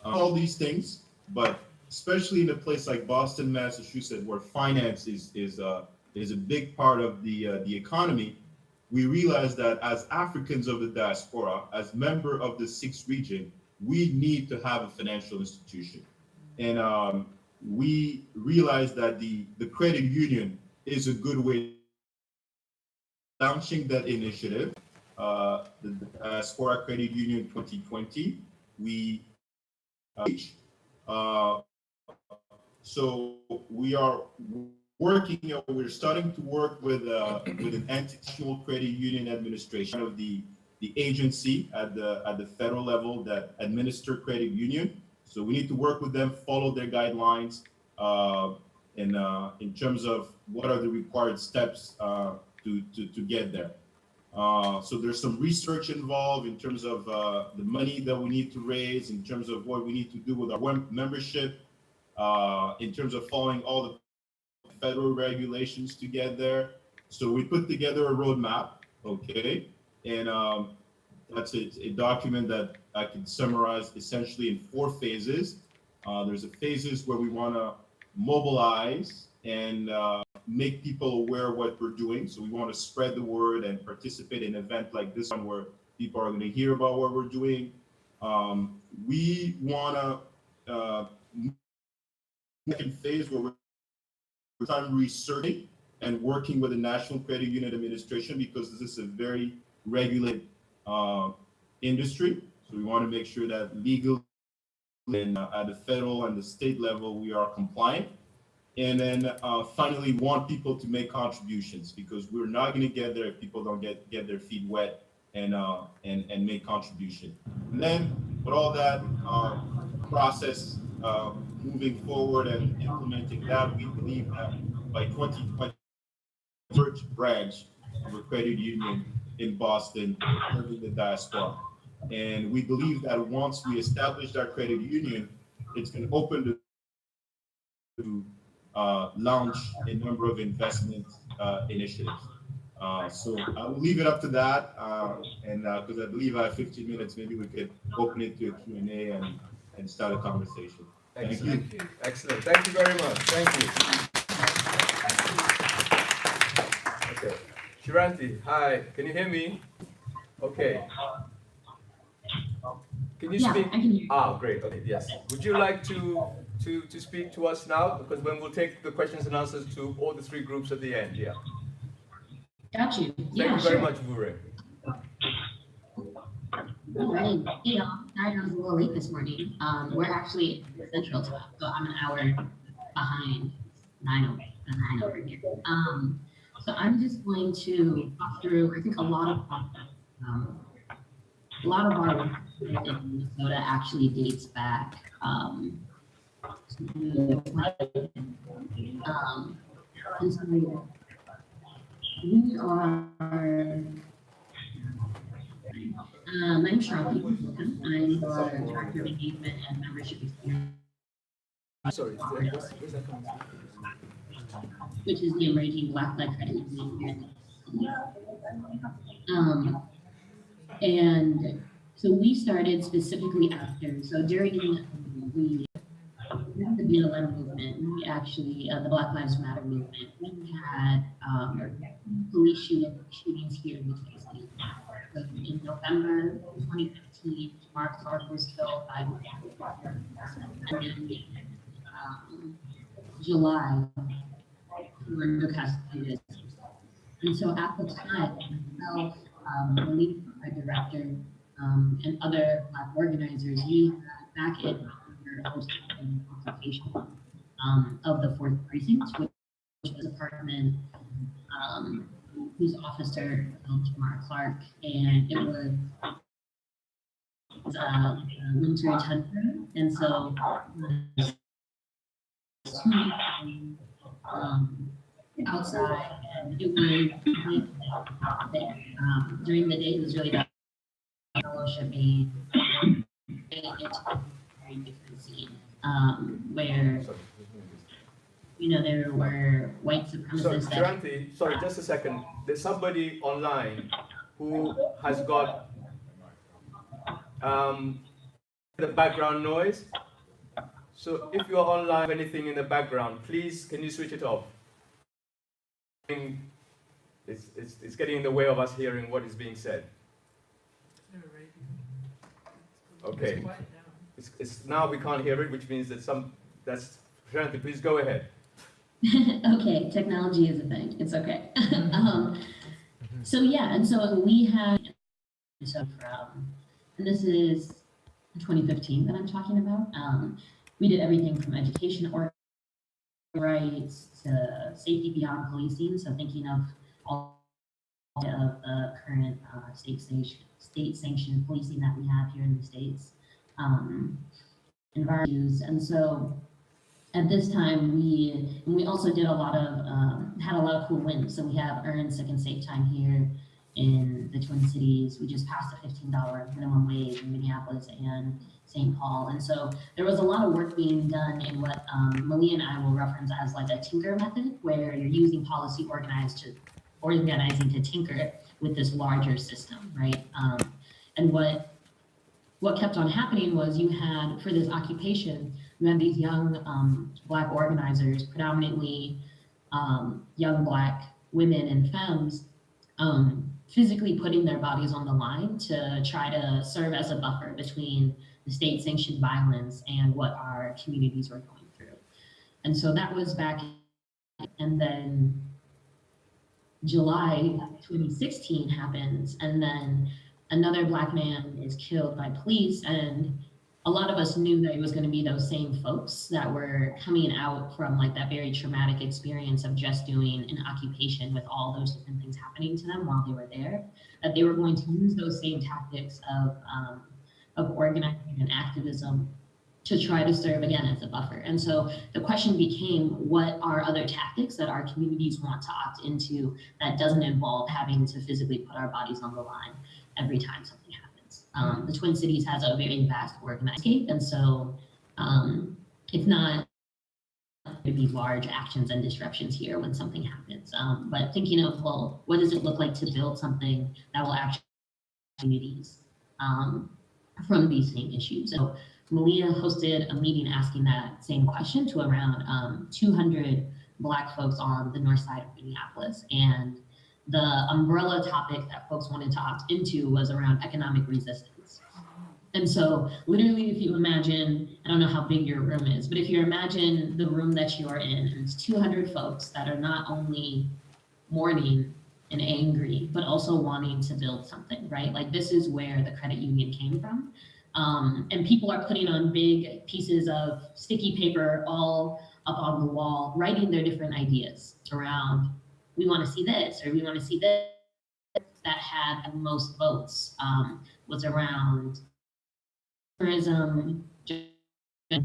All these things, but especially in a place like Boston, Massachusetts, where finance is a big part of the economy, we realize that as Africans of the diaspora, as member of the 6th region, we need to have a financial institution. And we realize that the credit union is a good way launching that initiative, the Diaspora Credit Union 2020. So we are working, we're starting to work with an anti-national credit union administration of the agency at the federal level that administer credit union. So we need to work with them, follow their guidelines, and in terms of what are the required steps to get there. So there's some research involved in terms of the money that we need to raise, in terms of what we need to do with our membership, in terms of following all the federal regulations to get there. So we put together a roadmap, okay? And that's a document that I can summarize essentially in 4 phases. There's a phases where we want to mobilize and make people aware of what we're doing. So we want to spread the word and participate in an event like this one where people are going to hear about what we're doing. We want to second phase where we're time researching and working with the National Credit Union Administration, because this is a very regulated industry. So we want to make sure that legally and at the federal and the state level, we are compliant. And then finally, want people to make contributions, because we're not going to get there if people don't get their feet wet and make contribution. And then with all that process moving forward and implementing that, we believe that by 2020, first branch of a credit union in Boston serving the diaspora. And we believe that once we establish our credit union, it's going to open to launch a number of investment initiatives. So I will leave it up to that, and because I believe I have 15 minutes, maybe we could open it to a Q&A and start a conversation. Thank you. Excellent. Thank you very much. Thank you. Okay. Shiranti, hi. Can you hear me? Okay. Can you speak? I can hear you. Ah, great. Okay, yes. Would you like to speak to us now? Because then we'll take the questions and answers to all the 3 groups at the end. Yeah. Got you. Thank you very much, Vure. All right. Hey, y'all. Sorry I was a little late this morning. We're actually central time, so I'm an hour behind 9 over here. So I'm just going to talk through, I think a lot of our work in Minnesota actually dates back to and so we are my name is Charlotte. I'm the Director of Engagement and Membership Experience. Sorry, where's that coming from? Which is the emerging Black-led credit union here in and so we started specifically after, so during the BLM movement, we actually, the Black Lives Matter movement, we had police shootings here in the Twin So in November 2015, Mark Clark was killed by and then July, Orlando Castillo And so at the time, myself, Malik, our director, and other Black organizers, we had back in October hosted an occupation of the 4th Precinct, which was a department whose officer, Jamar Clark, and it was winter tundra, and so outside, and it was during the day. It was really that fellowship being into a very different scene, where there were white supremacists. Shanti, sorry, just a second. There's somebody online who has got the background noise. So if you're online, anything in the background, please, can you switch it off? It's getting in the way of us hearing what is being said. Okay. It's now we can't hear it, which means that that's Shanti, please go ahead. Okay, technology is a thing. It's okay. So yeah, and so we had and this is 2015 that I'm talking about. We did everything from education or rights to safety beyond policing. So thinking of all of the current state-sanctioned policing that we have here in the States, environment. And so at this time, we also did had a lot of cool wins. So we have earned sick and safe time here in the Twin Cities. We just passed a $15 minimum wage in Minneapolis and St. Paul. And so there was a lot of work being done in what Malia and I will reference as like a tinker method, where you're using policy organizing to tinker with this larger system, right? And what kept on happening was you had, for this occupation, you had these young Black organizers, predominantly young Black women and femmes, physically putting their bodies on the line to try to serve as a buffer between the state-sanctioned violence and what our communities were going through. And so that was back, and then July 2016 happens, and then another Black man is killed by police, and a lot of us knew that it was going to be those same folks that were coming out from like that very traumatic experience of just doing an occupation with all those different things happening to them while they were there, that they were going to use those same tactics of organizing and activism to try to serve again as a buffer. And so the question became, what are other tactics that our communities want to opt into that doesn't involve having to physically put our bodies on the line every time something happens? The Twin Cities has a very vast organized scape, and so it's not going to be large actions and disruptions here when something happens. But thinking of, well, what does it look like to build something that will actually communities from these same issues? So Malia hosted a meeting asking that same question to around 200 Black folks on the north side of Minneapolis. And the umbrella topic that folks wanted to opt into was around economic resistance. And so literally, if you imagine, I don't know how big your room is, but if you imagine the room that you are in, and it's 200 folks that are not only mourning and angry, but also wanting to build something, right? Like this is where the credit union came from. And people are putting on big pieces of sticky paper all up on the wall, writing their different ideas around, we want to see this, or we want to see this. That had the most votes was around tourism, what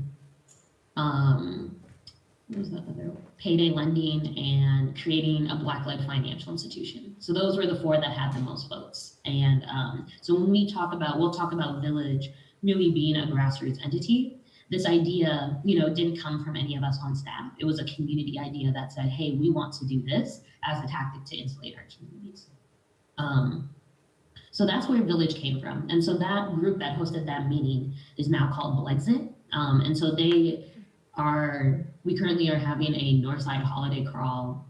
was the other? Payday lending, and creating a Black-led financial institution. So those were the four that had the most votes. And so when we'll talk about Village really being a grassroots entity. This idea, didn't come from any of us on staff. It was a community idea that said, hey, we want to do this as a tactic to insulate our communities. So that's where Village came from. And so that group that hosted that meeting is now called Blexit. And so we currently are having a Northside holiday crawl,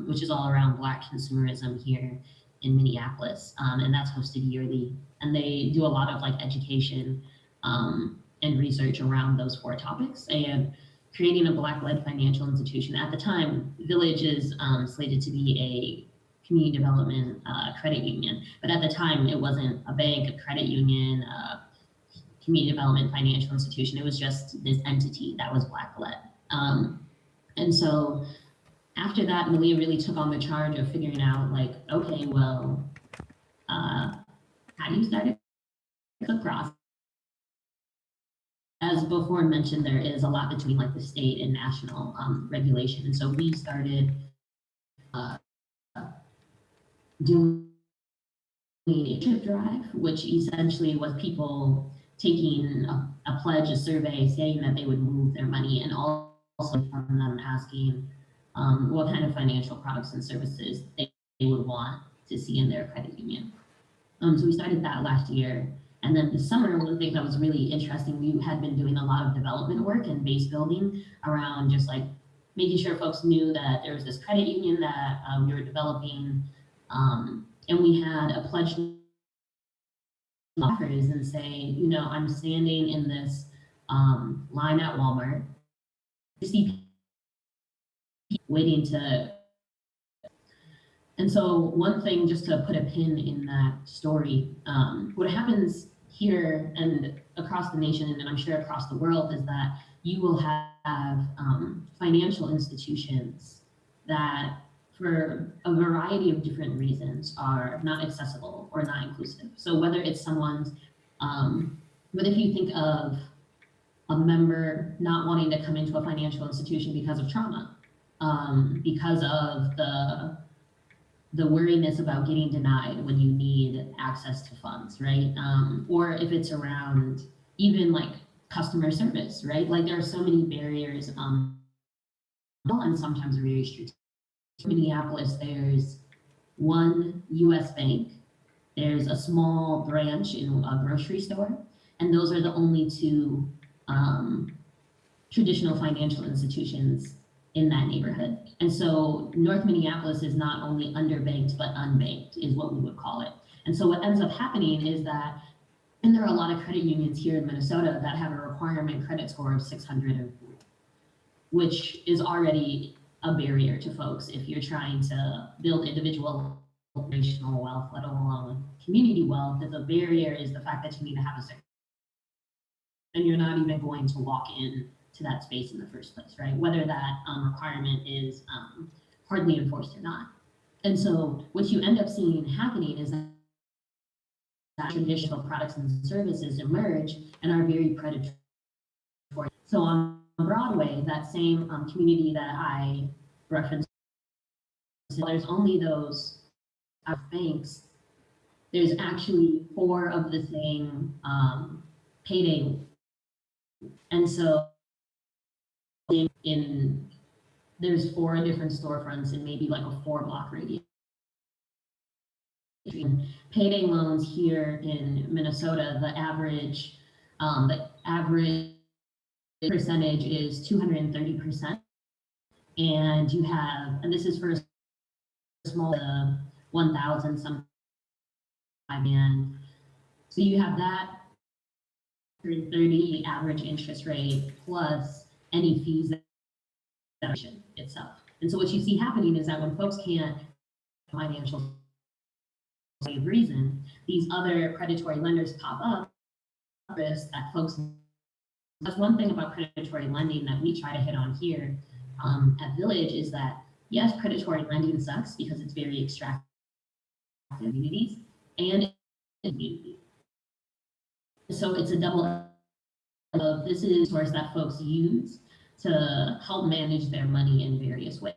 which is all around Black consumerism here in Minneapolis. And that's hosted yearly. And they do a lot of education and research around those four topics, and creating a Black-led financial institution. At the time, Village is slated to be community development credit union. But at the time, it wasn't a bank, a credit union, community development financial institution. It was just this entity that was Black-led. And so after that, Malia really took on the charge of figuring out, like, okay, well, how do you start a process? As before mentioned, there is a lot between like the state and national regulation. And so we started doing a chip drive, which essentially was people taking a pledge, a survey, saying that they would move their money, and also from them asking what kind of financial products and services they would want to see in their credit union. So we started that last year. And then this summer, one thing that was really interesting, we had been doing a lot of development work and base building around just like making sure folks knew that there was this credit union that we were developing. And we had a pledge offers and say, you know, I'm standing in this line at Walmart, 60 people waiting to. And so one thing, just to put a pin in that story, what happens here and across the nation, and I'm sure across the world, is that you will have financial institutions that, for a variety of different reasons, are not accessible or not inclusive. So whether it's someone's, but if you think of a member not wanting to come into a financial institution because of trauma, because of the worriness about getting denied when you need access to funds, right? Or if it's around even like customer service, right? Like there are so many barriers, and sometimes very strategic. In Minneapolis, there's one US bank, there's a small branch in a grocery store, and those are the only two traditional financial institutions in that neighborhood. And so North Minneapolis is not only underbanked, but unbanked is what we would call it. And so what ends up happening is that, and there are a lot of credit unions here in Minnesota that have a requirement credit score of 600, which is already a barrier to folks if you're trying to build individual generational wealth, let alone community wealth. That the barrier is the fact that you need to have a 600, and you're not even going to walk in to that space in the first place, right? Whether that requirement is hardly enforced or not. And so what you end up seeing happening is that traditional products and services emerge and are very predatory. So on Broadway, that same community that I referenced, there's only those banks. There's actually 4 of the same payday. And so there's 4 different storefronts in maybe like a 4-block radius. Payday loans here in Minnesota, the average percentage is 230%, and you have, and this is for a small 1,000 some, and so you have that 130 average interest rate plus any fees that itself. And so what you see happening is that when folks can't financial reason, these other predatory lenders pop up. That folks, that's one thing about predatory lending that we try to hit on here at Village is that yes, predatory lending sucks because it's very extractive communities and community. So it's a double of this is a source that folks use to help manage their money in various ways.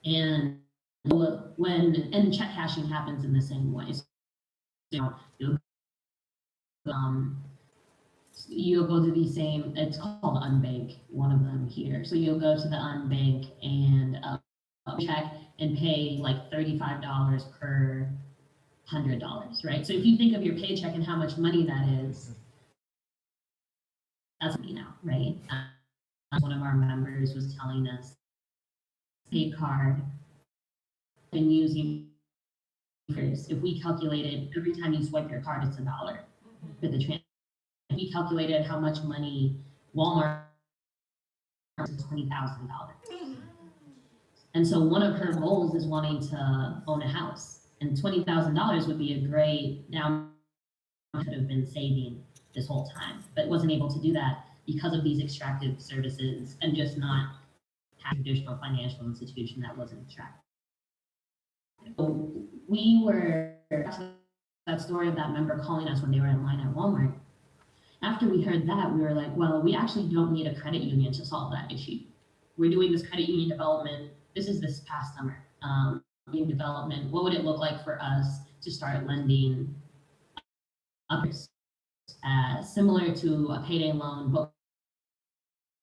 And when check cashing happens in the same way. So, you'll go to the same, it's called Unbank, one of them here. So you'll go to the Unbank and check and pay like $35 per $100, right? So if you think of your paycheck and how much money that is, that's me now, right? One of our members was telling us, pay card, been using, if we calculated every time you swipe your card, it's $1 for the transaction. We calculated how much money Walmart is $20,000. And so one of her goals is wanting to own a house, and $20,000 would be a great down could have been saving this whole time, but wasn't able to do that because of these extractive services and just not have a traditional financial institution that wasn't extractive. So we were, that story of that member calling us when they were in line at Walmart. After we heard that, we were like, well, we actually don't need a credit union to solve that issue. We're doing this credit union development. This is this past summer. Union development. What would it look like for us to start lending others? Similar to a payday loan, but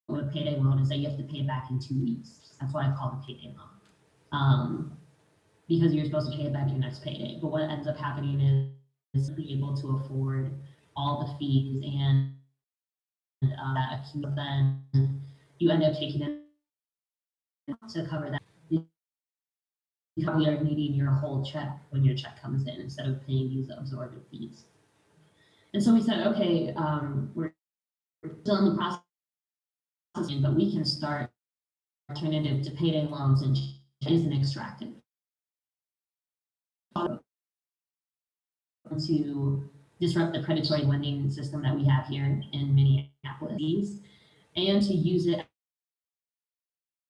what a payday loan is that you have to pay it back in 2 weeks. That's why I call it payday loan. Because you're supposed to pay it back your next payday. But what ends up happening is being able to afford all the fees and that accumulate, then you end up taking it to cover that. You probably are needing your whole check when your check comes in instead of paying these absorbent fees. And so we said, okay, we're still in the process, but we can start alternative to payday loans and isn't extractive. To disrupt the predatory lending system that we have here in Minneapolis, and to use it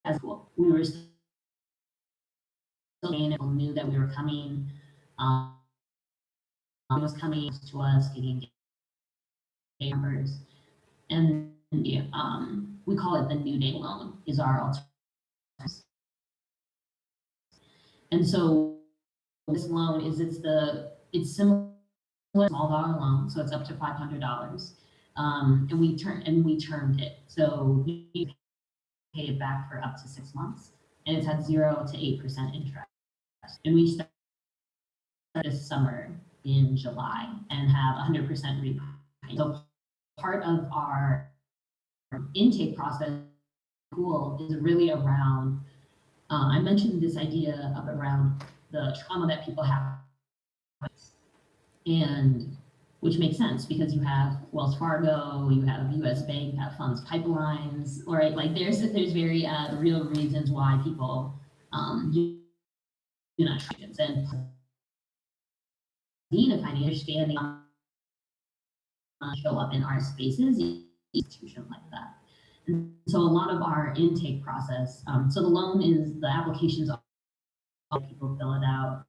as well. We were still knew that we were coming. It was coming to us, getting numbers, and we call it the New Day loan is our alternative. And so this loan is it's similar to a small dollar loan, so it's up to $500, and we termed it, so we pay it back for up to 6 months, and it's at 0 to 8% interest. And we start this summer in July and have 100% repayment. So part of our intake process is really around. I mentioned this idea of around the trauma that people have, and which makes sense because you have Wells Fargo, you have U.S. Bank, you have funds pipelines, right? Like there's very real reasons why people do not trust, and being a financial understanding show up in our spaces, institution like that. And so a lot of our intake process, so the loan is the applications, all people fill it out,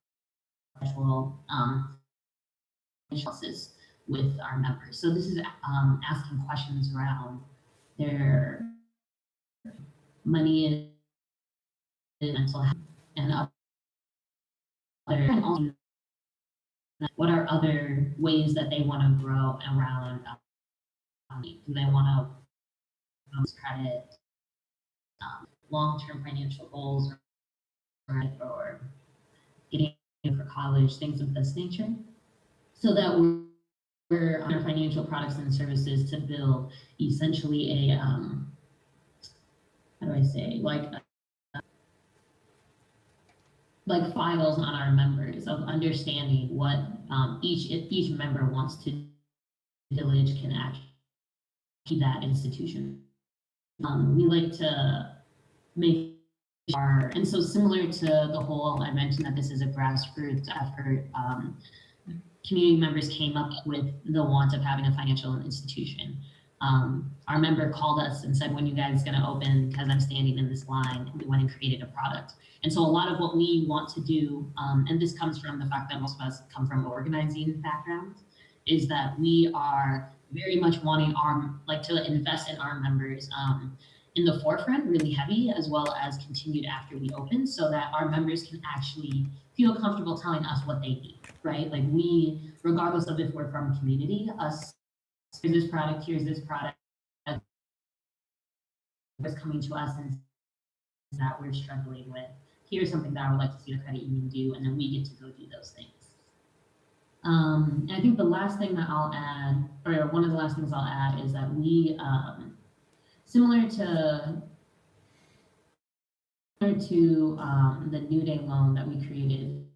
actual analysis with our members. So this is asking questions around their money and mental health and other, and also what are other ways that they want to grow around. Do they want to credit, long-term financial goals, or getting for college, things of this nature, so that we're on our financial products and services to build essentially a how do I say, like files on our members of understanding what each member wants to village can actually be that institution. We like to make sure, and so similar to the whole, I mentioned that this is a grassroots effort. Community members came up with the want of having a financial institution. Our member called us and said, when you guys going to open, because I'm standing in this line, and we went and created a product. And so a lot of what we want to do, and this comes from the fact that most of us come from organizing backgrounds, is that we are very much wanting to invest in our members in the forefront really heavy, as well as continued after we open, so that our members can actually feel comfortable telling us what they need, right? Like we, regardless of if we're from community, here's this product, is coming to us and that we're struggling with. Here's something that I would like to see the credit union do, and then we get to go do those things. And I think the last thing that I'll add, or one of the last things I'll add, is that we, similar to the New Day loan that we created,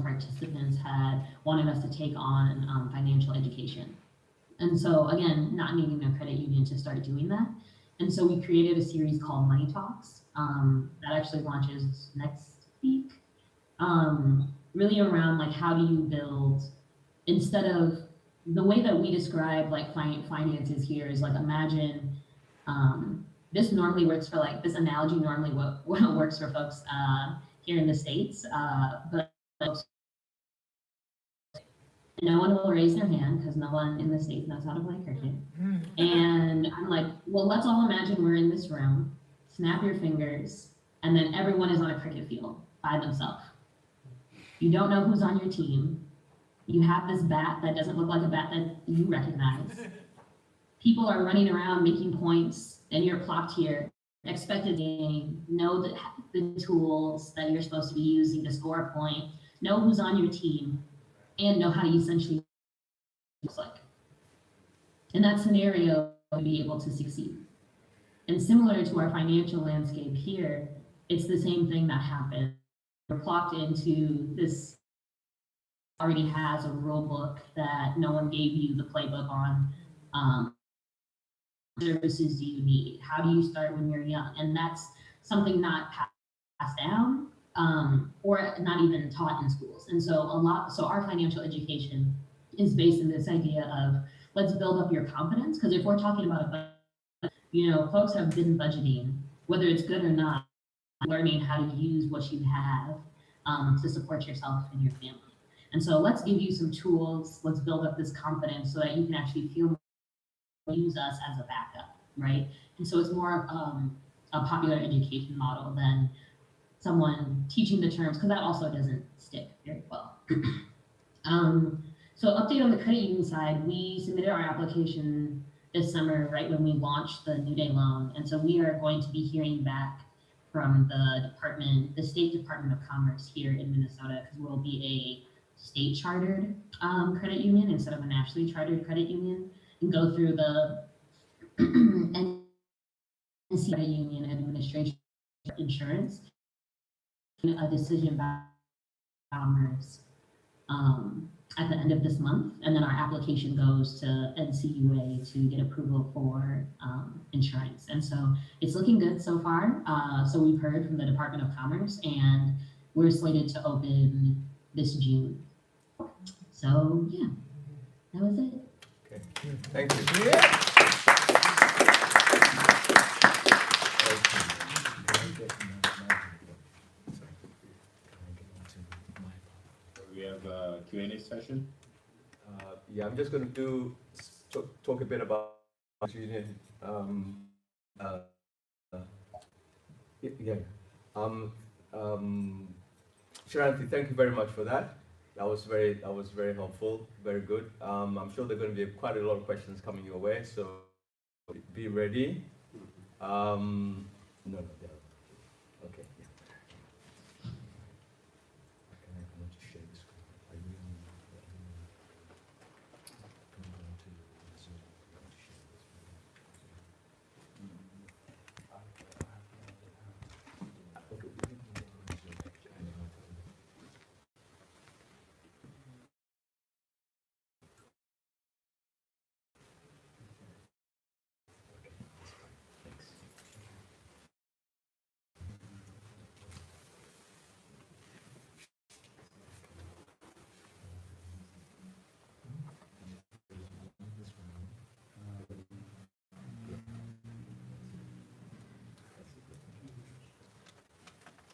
participants wanted us to take on financial education. And so again, not needing a credit union to start doing that, And so we created a series called Money Talks that actually launches next week. Really around like how do you build, instead of the way that we describe like finances here is like imagine this normally works for like this analogy normally works for folks here in the States, but no one will raise their hand because no one in the States knows how to play cricket. And I'm like, well, let's all imagine we're in this room, snap your fingers, and then everyone is on a cricket field by themselves. You don't know who's on your team. You have this bat that doesn't look like a bat that you recognize. People are running around making points, and you're plopped here, expected to know the tools that you're supposed to be using to score a point, know who's on your team, and know how to essentially looks like. In that scenario, to be able to succeed. And similar to our financial landscape here, it's the same thing that happened. We're plopped into this already has a rule book that no one gave you the playbook on. Services do you need? How do you start when you're young? And that's something not passed down or not even taught in schools. And so our financial education is based in this idea of let's build up your confidence. Because if we're talking about a budget, folks have been budgeting, whether it's good or not, learning how to use what you have to support yourself and your family. And so let's give you some tools, let's build up this confidence so that you can actually feel use us as a backup, right? And so it's more of a popular education model than someone teaching the terms, because that also doesn't stick very well. So update on the credit union side, we submitted our application this summer, right when we launched the New Day loan. And so we are going to be hearing back from the State Department of Commerce here in Minnesota, because we'll be a state chartered credit union instead of a nationally chartered credit union, and go through the NC Credit Union Administration Insurance, a decision by Commerce at the end of this month, and then our application goes to NCUA to get approval for insurance. And so it's looking good so far. So we've heard from the Department of Commerce, and we're slated to open this June. So yeah, that was it. Okay, thank you. We have a Q&A session. Yeah, I'm just going to talk a bit about union. Sharanthi, thank you very much for that. That was very helpful, very good. I'm sure there are going to be quite a lot of questions coming your way, so be ready. No, okay.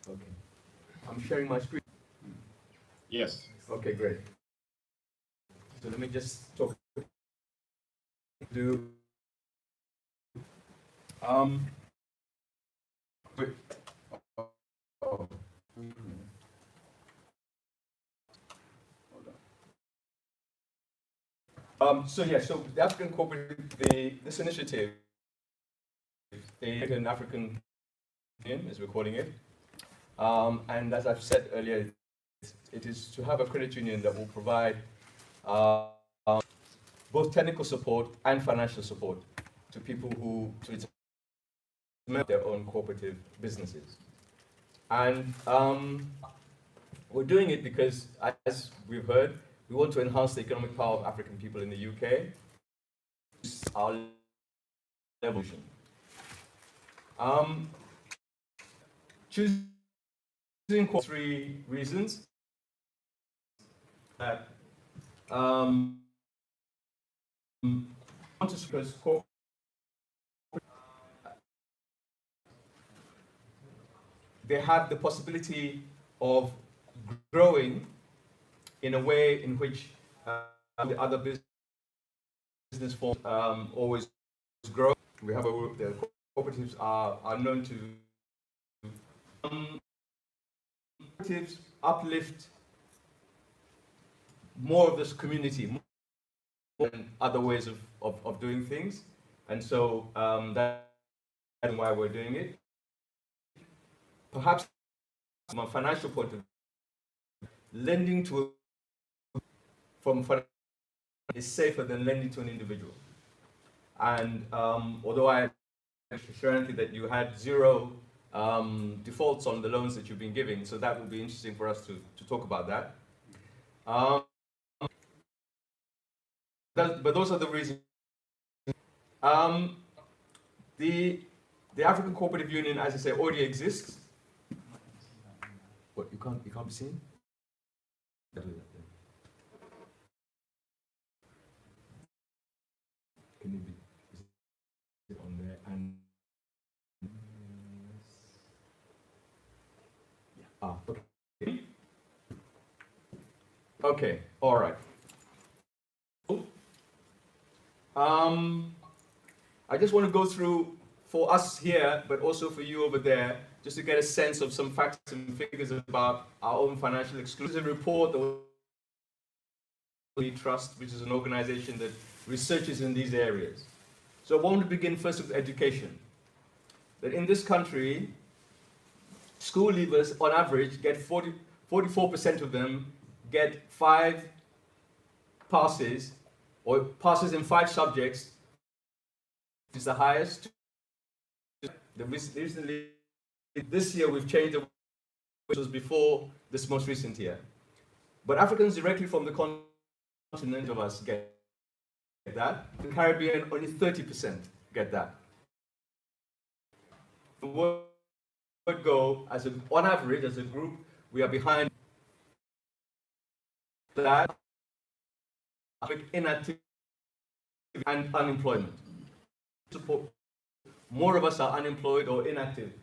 Okay. I'm sharing my screen. Yes. Okay, great. So let me just talk. Wait. Oh. So the African Cooperative, this initiative, the African Union, as we're calling it, and as I've said earlier, it is to have a credit union that will provide both technical support and financial support to people who make their own cooperative businesses. And we're doing it because, as we've heard, we want to enhance the economic power of African people in the UK. Our evolution. Choosing 3 reasons that because they have the possibility of growing in a way in which the other business forms always grow. We have the cooperatives are known to cooperatives uplift more of this community more than other ways of doing things, and so that's why we're doing it. Perhaps from a financial point of view, lending to is safer than lending to an individual. And although I assured that you had 0 defaults on the loans that you've been giving, so that would be interesting for us to talk about that. But those are the reasons. The African Cooperative Union, as I say, already exists. What, you can't be seen? Can you be? Is it on there? And okay. Okay. All right. I just want to go through for us here, but also for you over there, just to get a sense of some facts and figures about our own financial exclusion. There's a report that we trust, which is an organization that researches in these areas. So I want to begin first with education. That in this country, school leavers on average get 44% of them get 5 passes, or passes in 5 subjects, which is the highest. Recently, this year we've changed, which was before this most recent year. But Africans directly from the continent of us get that. The Caribbean, only 30% get that. The word go, on average, as a group, we are behind that with inactivity and unemployment. More of us are unemployed or inactive.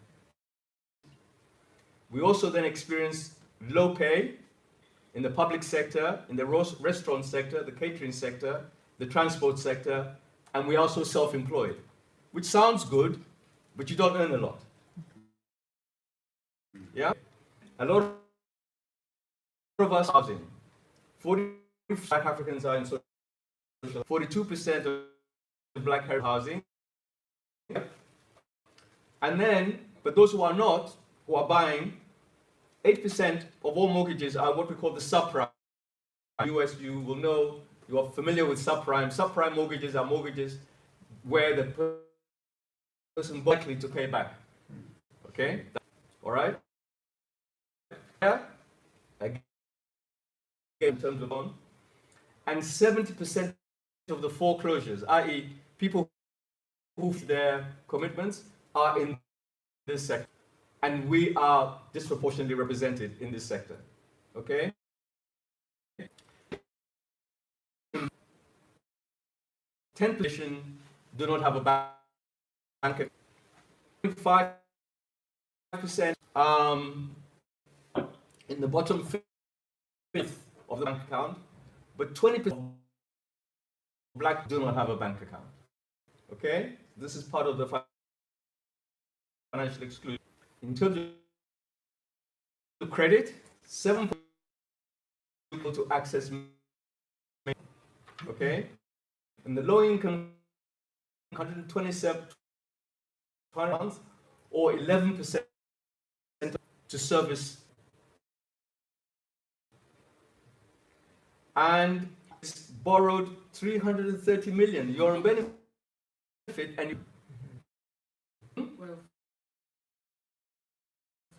We also then experience low pay in the public sector, in the restaurant sector, the catering sector, the transport sector, and we're also self-employed, which sounds good, but you don't earn a lot. Yeah? A lot of us housing. 40% Black Africans are in social, 42% of Black housing. Yeah. And then, but those who are not, who are buying, 8% of all mortgages are what we call the subprime. US, you will know, you are familiar with subprime. Subprime mortgages are mortgages where the person is likely to pay back. Okay? All right? Yeah? Again, in terms of loan. And 70% of the foreclosures, i.e., people who their commitments, are in this sector. And we are disproportionately represented in this sector. Okay? 10% do not have a bank account. 5% in the bottom fifth of the bank account, but 20% Black do not have a bank account. Okay? This is part of the financial exclusion. In terms of credit, 7% people to access. Okay? In the low income, 127 months, or 11% to service. And it's borrowed 330 million. You're on benefit and you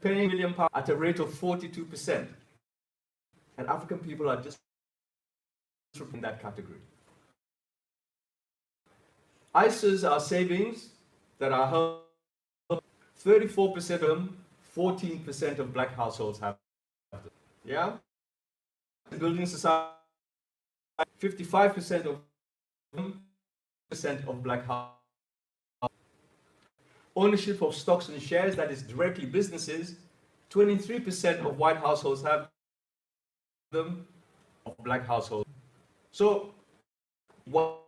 paying £1 million at a rate of 42%. And African people are just in that category. ISAs are savings that are held 34% of them, 14% of black households have them. Yeah? Building society, 55% of them, percent of black households. Ownership of stocks and shares, that is directly businesses, 23% of white households have them, of black households. So, what?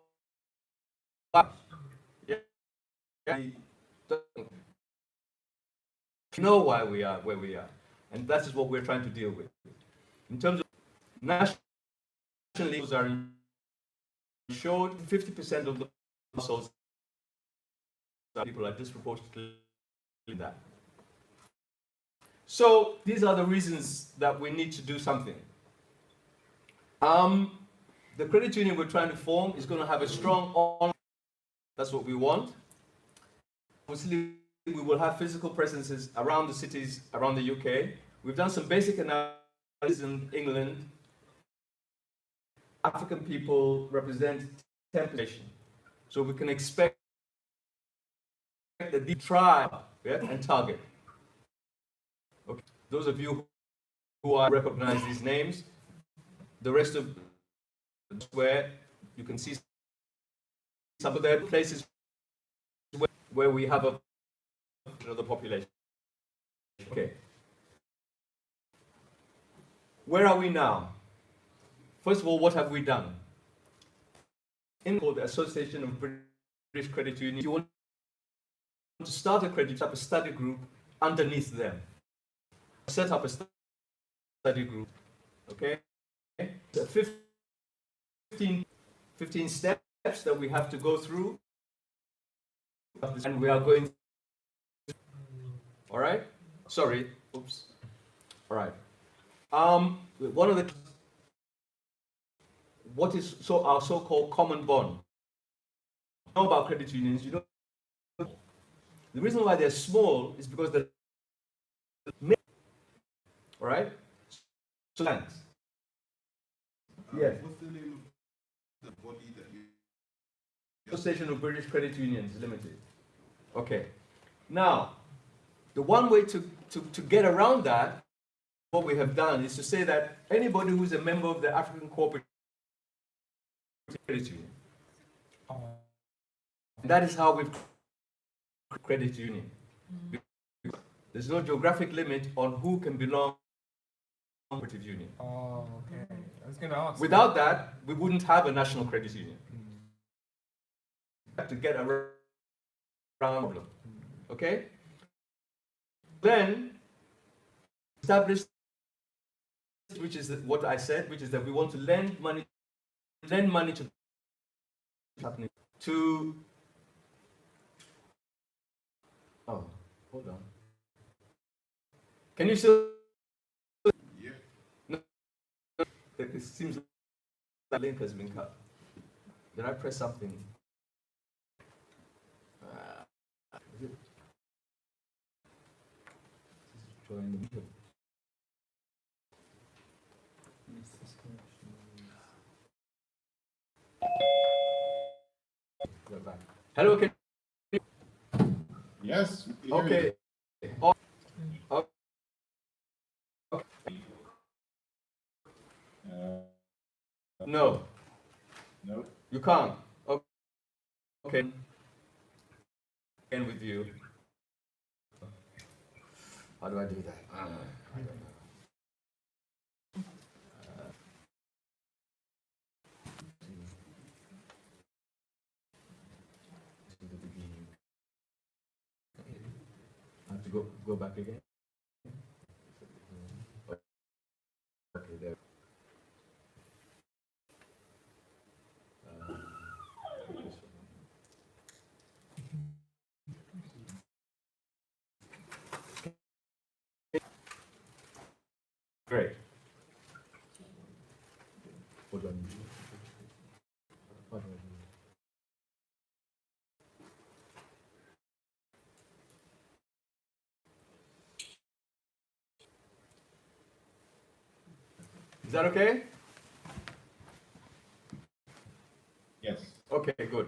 Yeah, know why we are where we are, and that is what we're trying to deal with. In terms of national leaders are insured, 50% of the households people are disproportionately that. So these are the reasons that we need to do something. The credit union we're trying to form is going to have a strong on. That's what we want. Obviously, we will have physical presences around the cities around the UK. We've done some basic analysis in England. African people represent 10%. So we can expect that they try and target. Okay. Those of you who are recognize these names, the rest of where you can see some of the places where we have the population. Okay. Where are we now? First of all, what have we done? In the Association of British Credit Unions, you want to start a credit, up a study group underneath them. Set up a study group, okay? So 15 steps that we have to go through, and we are going through. All right? Sorry, oops. All right. One of the, what is our so-called common bond? You know about credit unions, you know. The reason why they're small is because they're all right? So thanks. Yes. What's the name of the body that you... Association of British Credit Unions Limited. Okay. Now, the one way to get around that, what we have done is to say that anybody who's a member of the African Corporate Credit Union, that is how we've credit union. There's no geographic limit on who can belong to a cooperative union. Oh, okay. I was going to ask. Without that, we wouldn't have a national credit union. We have to get around problem. Okay? Then establish, which is what I said, which is that we want to lend money to happening to. Oh, hold on. Can you still? Yeah. No, it seems like the link has been cut. Did I press something? Is it? Join the meeting. Go back. Hello, can you? Yes. Okay. Oh, okay. No. No. You can't. Okay. Again with you. How do I do that? I don't know. I have to go back again. Okay, there. Great. What do I need? What do I do? Is that okay? Yes. Okay, good.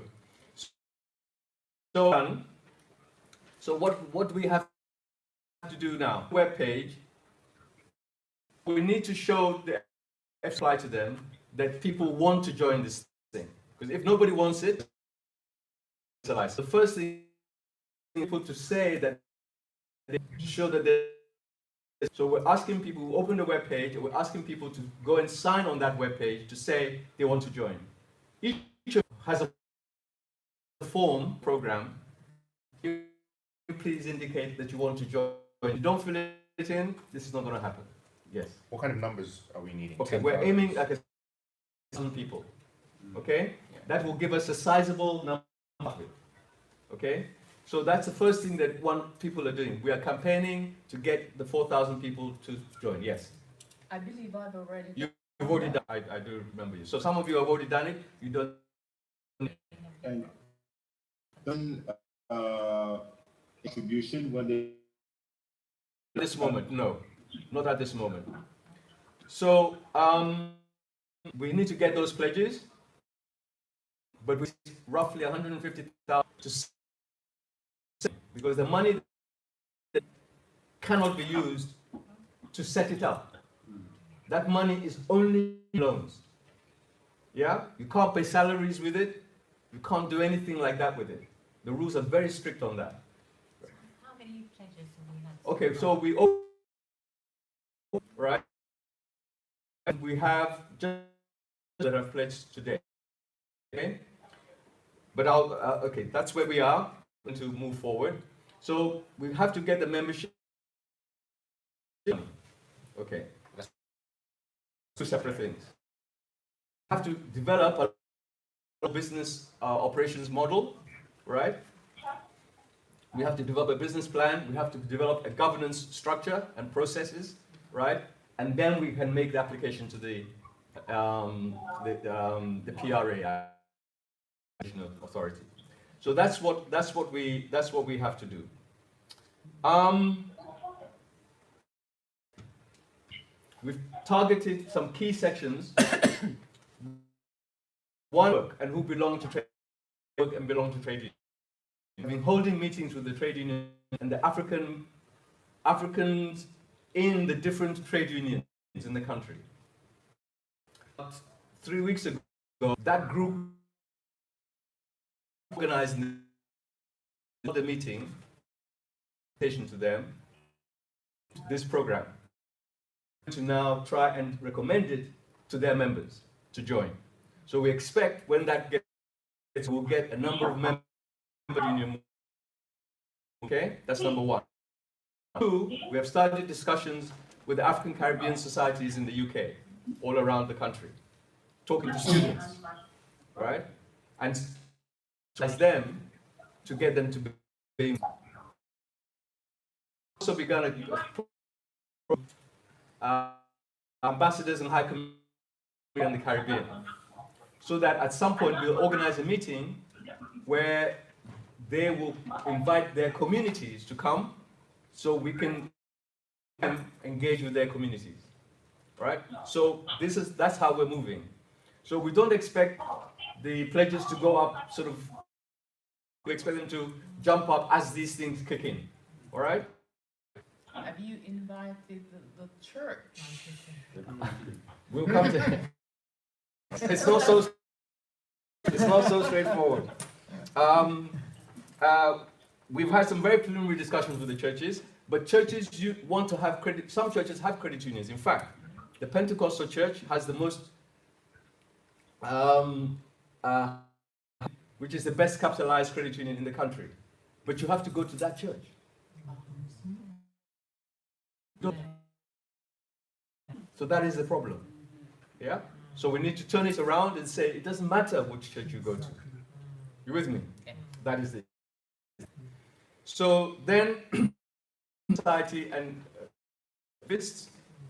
So what we have to do now, web page, we need to show the apply to them that people want to join this thing. Because if nobody wants it, the first thing people to say that they show that they. So we're asking people who open the web page, and we're asking people to go and sign on that web page to say they want to join. Each has a form program. You please indicate that you want to join. If you don't fill it in, this is not going to happen. Yes. What kind of numbers are we needing? Okay, we're 10,000? aiming at 1,000 people. Okay, that will give us a sizable number of it. Okay, so that's the first thing that people are doing. We are campaigning to get the 4,000 people to join. Yes. I believe I've already. You've already done. I do remember you. So some of you have already done it. You don't. And done distribution when they. At this moment, no, not at this moment. So we need to get those pledges, but we roughly 150,000 to because the money cannot be used to set it up. That money is only loans. Yeah, you can't pay salaries with it. You can't do anything like that with it. The rules are very strict on that. How many pledges have we had? Okay, so we right, and we have just that have pledged today. Okay, but okay, that's where we are going to move forward. So we have to get the membership. Okay, that's two separate things. We have to develop a business operations model, right? We have to develop a business plan. We have to develop a governance structure and processes, right? And then we can make the application to the PRA authority. So that's what we have to do. We've targeted some key sections. One, and who belong to trade and belong to trade unions. We've been holding meetings with the trade union and the Africans in the different trade unions in the country. 3 weeks ago, that group organized the meeting, to them, this program, to now try and recommend it to their members to join. So we expect when that gets, we'll get a number of members union. Okay, that's number one. Two, we have started discussions with the African Caribbean societies in the UK, all around the country, talking to students, right? And as them to get them to be. Also begun ambassadors and high commissioners in the Caribbean, so that at some point we'll organize a meeting where they will invite their communities to come, so we can engage with their communities, right? So that's how we're moving. So we don't expect the pledges to go up sort of. We expect them to jump up as these things kick in, all right? Have you invited the church? We'll come to. It's not so straightforward. We've had some very preliminary discussions with the churches, but churches want to have credit. Some churches have credit unions. In fact, the Pentecostal Church has the most, which is the best capitalized credit union in the country. But you have to go to that church. So that is the problem. Yeah? So we need to turn it around and say it doesn't matter which church you go to. You with me? That is it. So then, society and FISTs,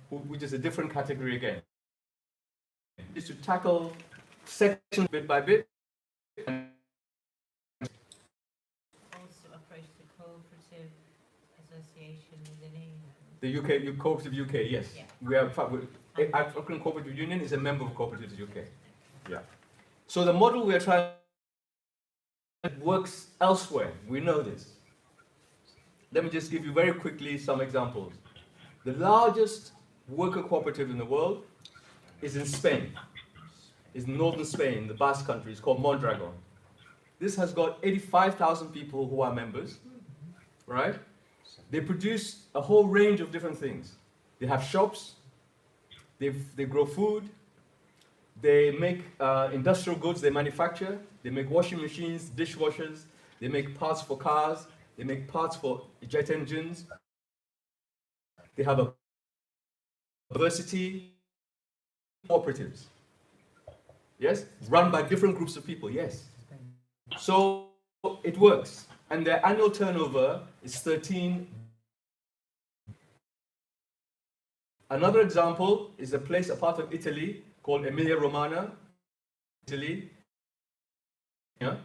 which is a different category again, is to tackle sections bit by bit. And Also approach the cooperative association within England. the UK, Cooperative UK, yes. Yeah. We are, African Cooperative Union is a member of Cooperatives UK. Yeah. So the model we are trying works elsewhere. We know this. let me just give you very quickly some examples. The largest worker cooperative in the world is in Spain. It's in northern Spain, the Basque country. It's called Mondragon. This has got 85,000 people who are members, right? They produce a whole range of different things. They have shops, they grow food, they make industrial goods, they manufacture, they make washing machines, dishwashers, they make parts for cars, they make parts for jet engines. They have a diversity cooperatives. Yes? Run by different groups of people, yes. So it works. And their annual turnover is 13. Another example is a place, a part of Italy called Emilia Romagna, Italy. Yeah?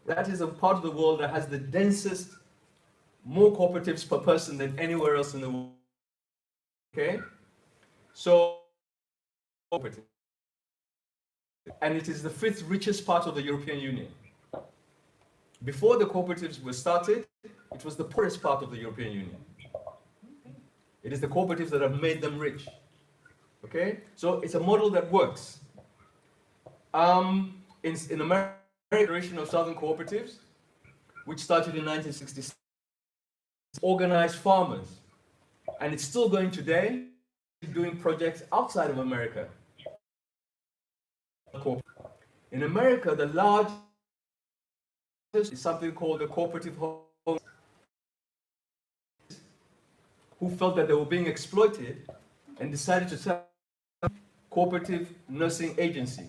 That is a part of the world that has the densest, more cooperatives per person than anywhere else in the world. Okay? So, and it is the 5th richest part of the European Union. Before the cooperatives were started, it was the poorest part of the European Union. It is the cooperatives that have made them rich. Okay? So it's a model that works. In America, Federation of Southern Cooperatives, which started in 1966, organized farmers. And it's still going today, doing projects outside of America. In America, the largest is something called the Cooperative Home, who felt that they were being exploited and decided to set up a cooperative nursing agency.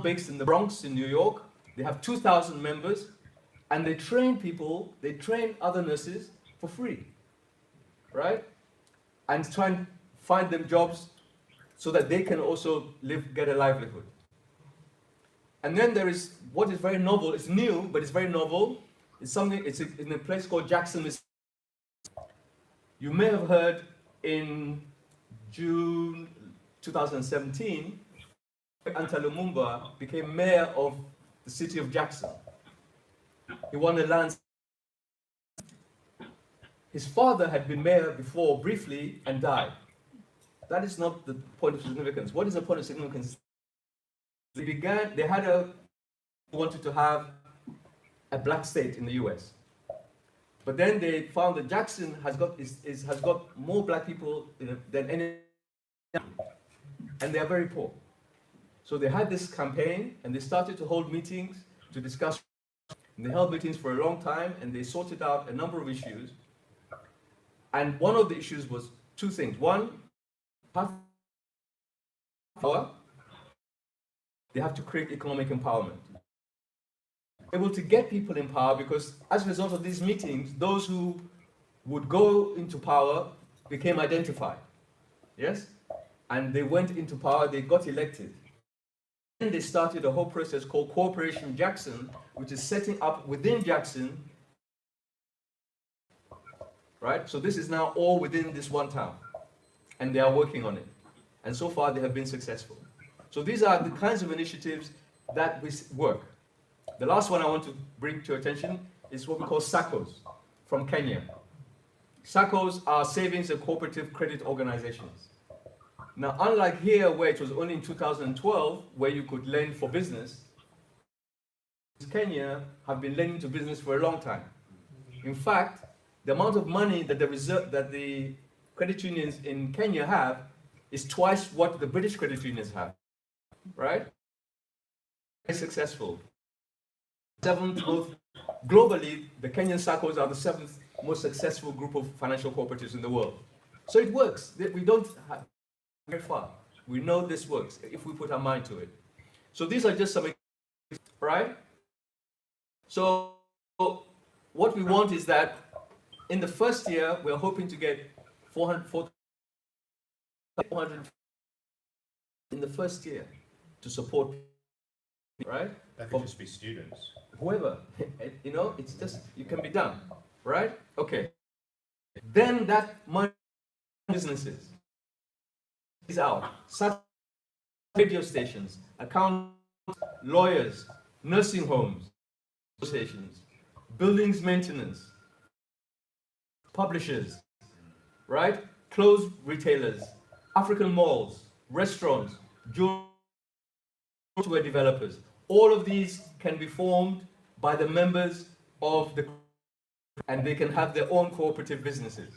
Based in the Bronx in New York, they have 2,000 members, and they train people, they train other nurses for free, right? And try and find them jobs so that they can also get a livelihood. And then there is what is very novel. It's new, but it's very novel. It's something. It's in a place called Jackson, Mississippi. You may have heard in June 2017, Anta Lumumba became mayor of the city of Jackson. He won a land. His father had been mayor before briefly and died. That is not the point of significance. What is the point of significance? They wanted to have a black state in the US. But then they found that Jackson has got more black people than any, and they are very poor. So they had this campaign, and they started to hold meetings to discuss. And they held meetings for a long time, and they sorted out a number of issues. And one of the issues was two things. One, power. They have to create economic empowerment. Able to get people in power, because as a result of these meetings, those who would go into power became identified. Yes? And they went into power, they got elected. Then they started a whole process called Cooperation Jackson, which is setting up within Jackson. Right? So this is now all within this one town. And they are working on it. And so far they have been successful. So these are the kinds of initiatives that work. The last one I want to bring to your attention is what we call SACCOs from Kenya. SACCOs are savings and cooperative credit organizations. Now, unlike here, where it was only in 2012 where you could lend for business, Kenya have been lending to business for a long time. In fact, the amount of money that the credit unions in Kenya have is twice what the British credit unions have. Right? Very successful. Globally, the Kenyan SACCOs are the 7th most successful group of financial cooperatives in the world. So it works. We don't have very far. We know this works if we put our mind to it. So these are just some examples, right? So what we want is that in the first year, we're hoping to get 400 in the first year to support, right? That could just be students. Whoever, it's just, it can be done, right? Okay. Then that money businesses is out. Radio stations, accountants, lawyers, nursing homes, stations, buildings maintenance, publishers, right? Clothes retailers, African malls, restaurants, jewelry developers. All of these can be formed by the members of the, and they can have their own cooperative businesses.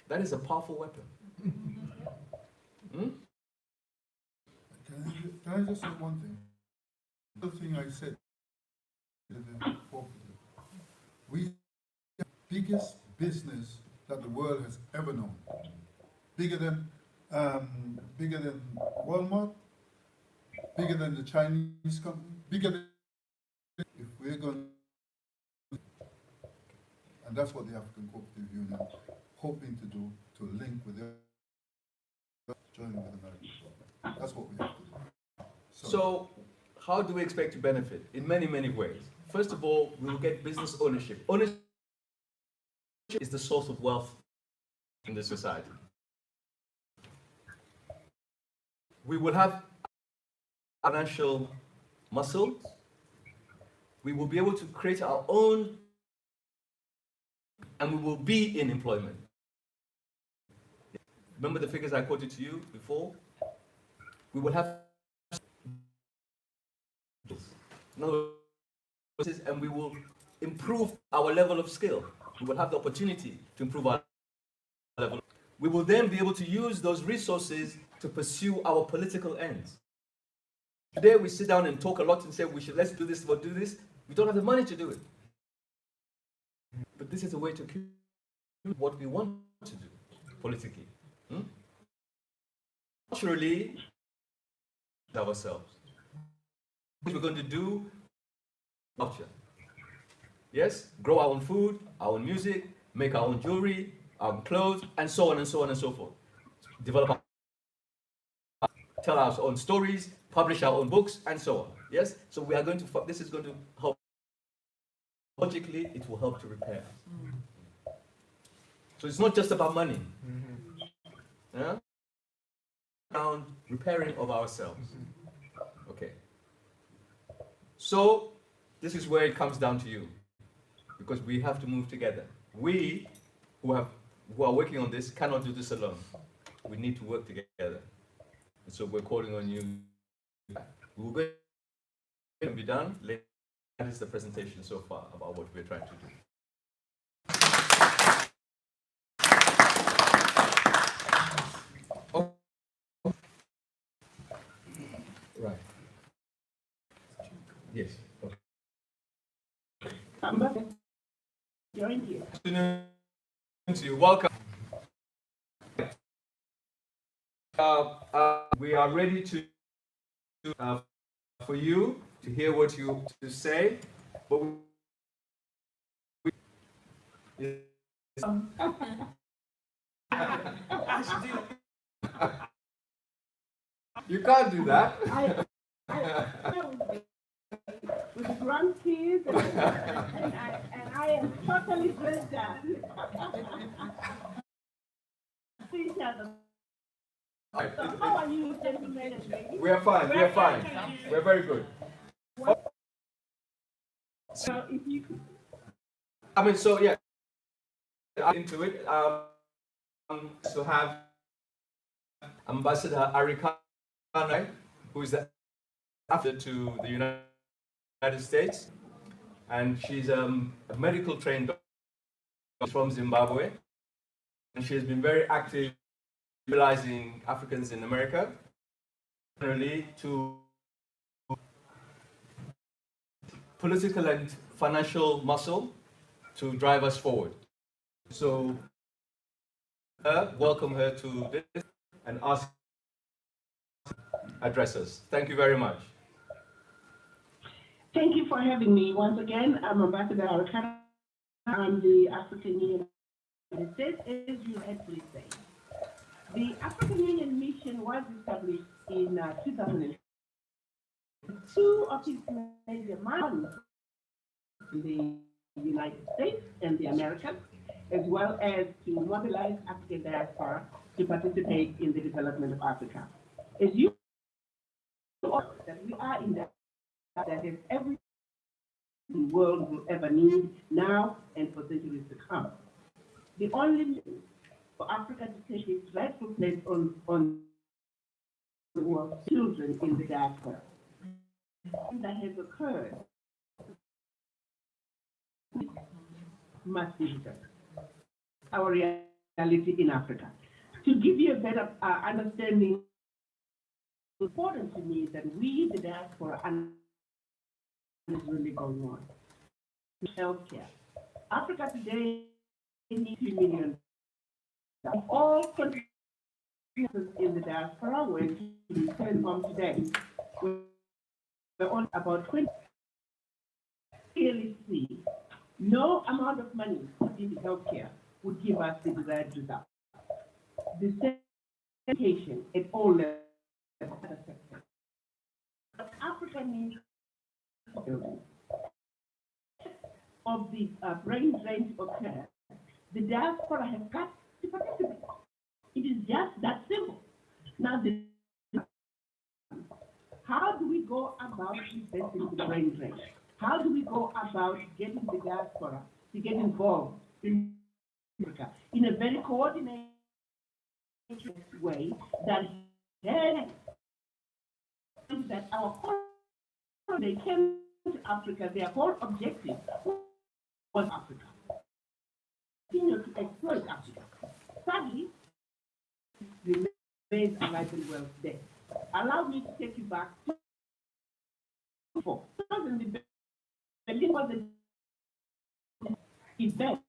That is a powerful weapon. Hmm? Can I just say one thing? The thing I said, we are the biggest business that the world has ever known. Bigger than Walmart, bigger than the Chinese company, bigger than, if we're going, and that's what the African Cooperative Union hoping to do, to link with them, join with American. That's what we have to do. So, how do we expect to benefit? In many, many ways. First of all, we will get business ownership. Ownership is the source of wealth in the society. We will have financial muscle. We will be able to create our own, and we will be in employment. Remember the figures I quoted to you before? We will have and we will improve our level of skill. We will have the opportunity to improve our level. We will then be able to use those resources to pursue our political ends. Today we sit down and talk a lot and say let's do this, we'll do this. We don't have the money to do it. But this is a way to achieve what we want to do politically. Naturally, ourselves. What we're going to do, culture. Yes, grow our own food, our own music, make our own jewelry, our own clothes, and so on and so on and so forth. Develop, tell our own stories, publish our own books, and so on. Yes, so we are going to. This is going to help. Logically, it will help to repair. So it's not just about money. Yeah? Around repairing of ourselves. Okay. So this is where it comes down to you, because we have to move together. We who are working on this cannot do this alone. We need to work together. And so we're calling on you. We'll go and be done. That is the presentation so far about what we're trying to do. Right. Yes. Okay. Join you. Good afternoon to you. Welcome. We are ready to for you to hear what you to say, but you can't do that. With grandkids, and I am totally blessed that. So how are you, gentlemen and ladies? We are fine. We are fine. We're very good. So if you could. I mean, so yeah, into it. To have Ambassador Arikana, who is the after to the United States, and she's a medical trained doctor from Zimbabwe, and she has been very active mobilizing Africans in America, generally to political and financial muscle to drive us forward. So, welcome her to this and ask address us. Thank you very much. Thank you for having me. Once again, I'm Ambassador Arikana. I'm the African Union of the United States, as you had please say. The African Union mission was established in 2000. Two of its major milestones, the United States and the Americas, as well as to mobilize African diaspora to participate in the development of Africa. As you know, that we are in that is everything the world will ever need now and for centuries to come. the only means for Africa to take its rightful place on the world, children in the diaspora. That has occurred must be returned. Our reality in Africa. To give you a better understanding, it's important to me that we, the diaspora, understand what is really going on. Healthcare. Africa today needs 2 million. All countries in the diaspora were to be sent home today. We're on about 20. Clearly see, no amount of money put into healthcare would give us the desired result. The same education at all levels. Africa needs of the brain drain to occur. The diaspora has got to participate. It is just that simple. Now, how do we go about investing in the brain drain? How do we go about getting the diaspora to get involved in Africa in a very coordinated way that our they came to Africa, their whole objective was Africa. Continue to exploit Africa. Sadly, remains alive and well today. Allow me to take you back to before. The Berlin was an event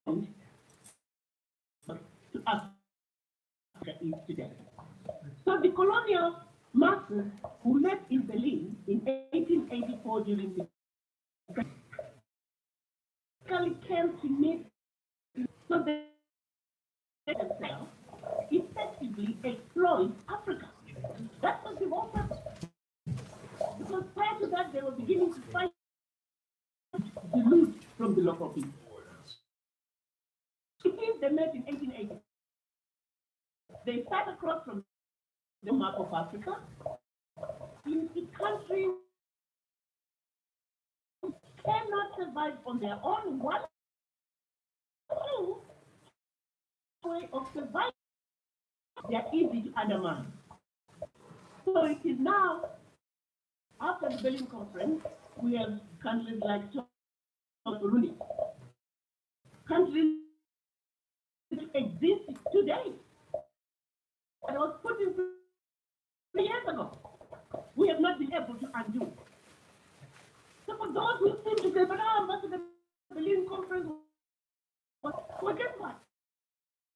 to Africa is today. So the colonial masters who met in Berlin in 1884 during the came to meet, so they themselves effectively exploit Africa. That was the whole purpose. Because prior to that, they were beginning to fight the loot from the local people. Since they met in 1880, they sat across from the map of Africa in the country cannot survive on their own. One, two, way of surviving, they are easy to undermine. So it is now, after the Berlin Conference, we have countries like Burundi, countries that exist today, that was put in 3 years ago. We have not been able to undo. So for those who seem to say, but after the Berlin Conference, well, guess what?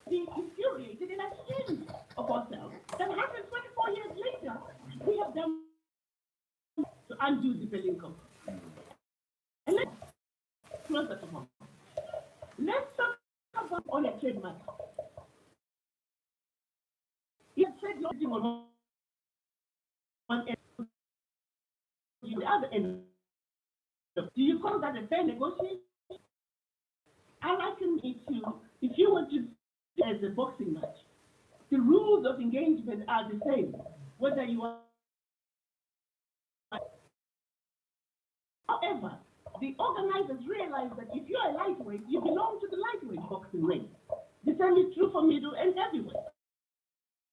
We infuriated and ashamed of ourselves. Then 124 years later, we have done to undo the Berlin Conference. And let's closer to home. Let's talk about on a trade matter. You trade lodging on one end, the other end. Do you call that a fair negotiation? I liken it to, if you want to as a boxing match, the rules of engagement are the same, whether you are. However, the organizers realize that if you are a lightweight, you belong to the lightweight boxing ring. The same is true for middle and heavyweight.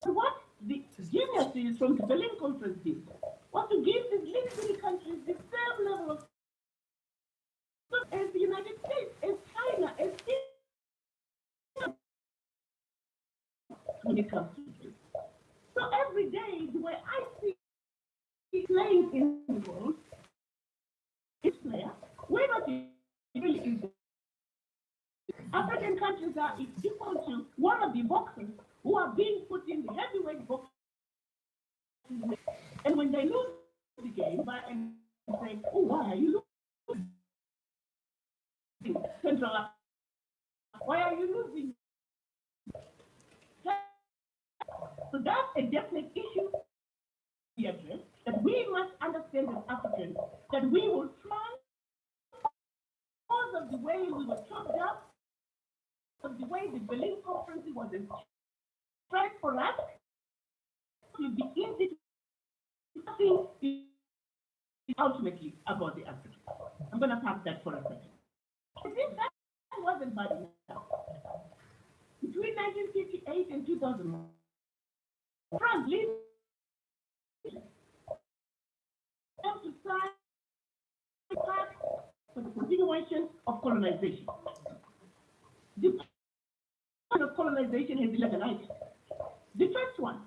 So what the geniuses from the Berlin Conference did was to give these little countries the same level of as the United States, as China, as India, when it comes to this. So every day, the way I see playing in the world, this player, we're not really in African countries are equal to one of the boxers who are being put in the heavyweight box. And when they lose the game, and say, oh, why are you losing? Central Africa. Why are you losing? So that's a definite issue that we must understand as Africans, that we will try because of the way we were chopped up, of the way the Berlin Conference was a strike for us, to begin to think ultimately about the Africans. I'm going to pass that for a second. That wasn't bad enough. 2008 and 2001, France leads to sign a pact for the continuation of colonization. The part of colonization has been legalized. The first one,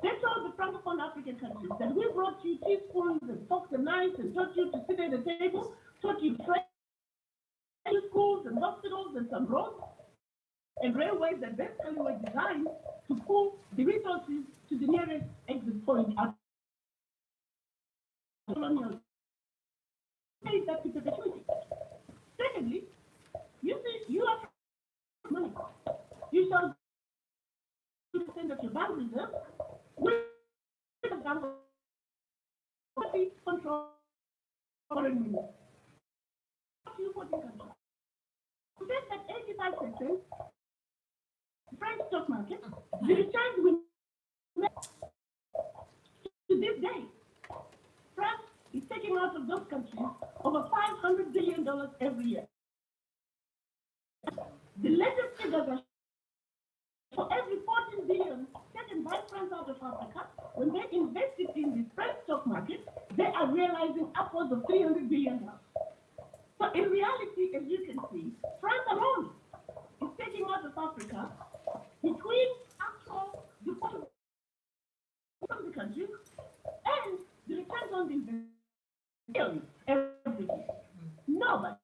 they told the Francophone African countries that we brought you teaspoons and forks and knives and taught you to sit at the table, taught you trade, schools and hospitals and some roads and railways that basically were designed to pull the resources to the nearest exit point out of colonial state that to perpetuity. Secondly, you see, you are money. You shall 2% of your bank reserve with the government control foreign ministry. You put in control. You said that 85% French stock market, the returns will to this day. France is taking out of those countries over $500 billion every year. The latest figures are for every 14 billion taken by France out of Africa, when they invested in the French stock market, they are realizing upwards of $300 billion. So in reality, as you can see, France alone is taking out of Africa between actual deposits from the country and the returns on the investment every year. Nobody.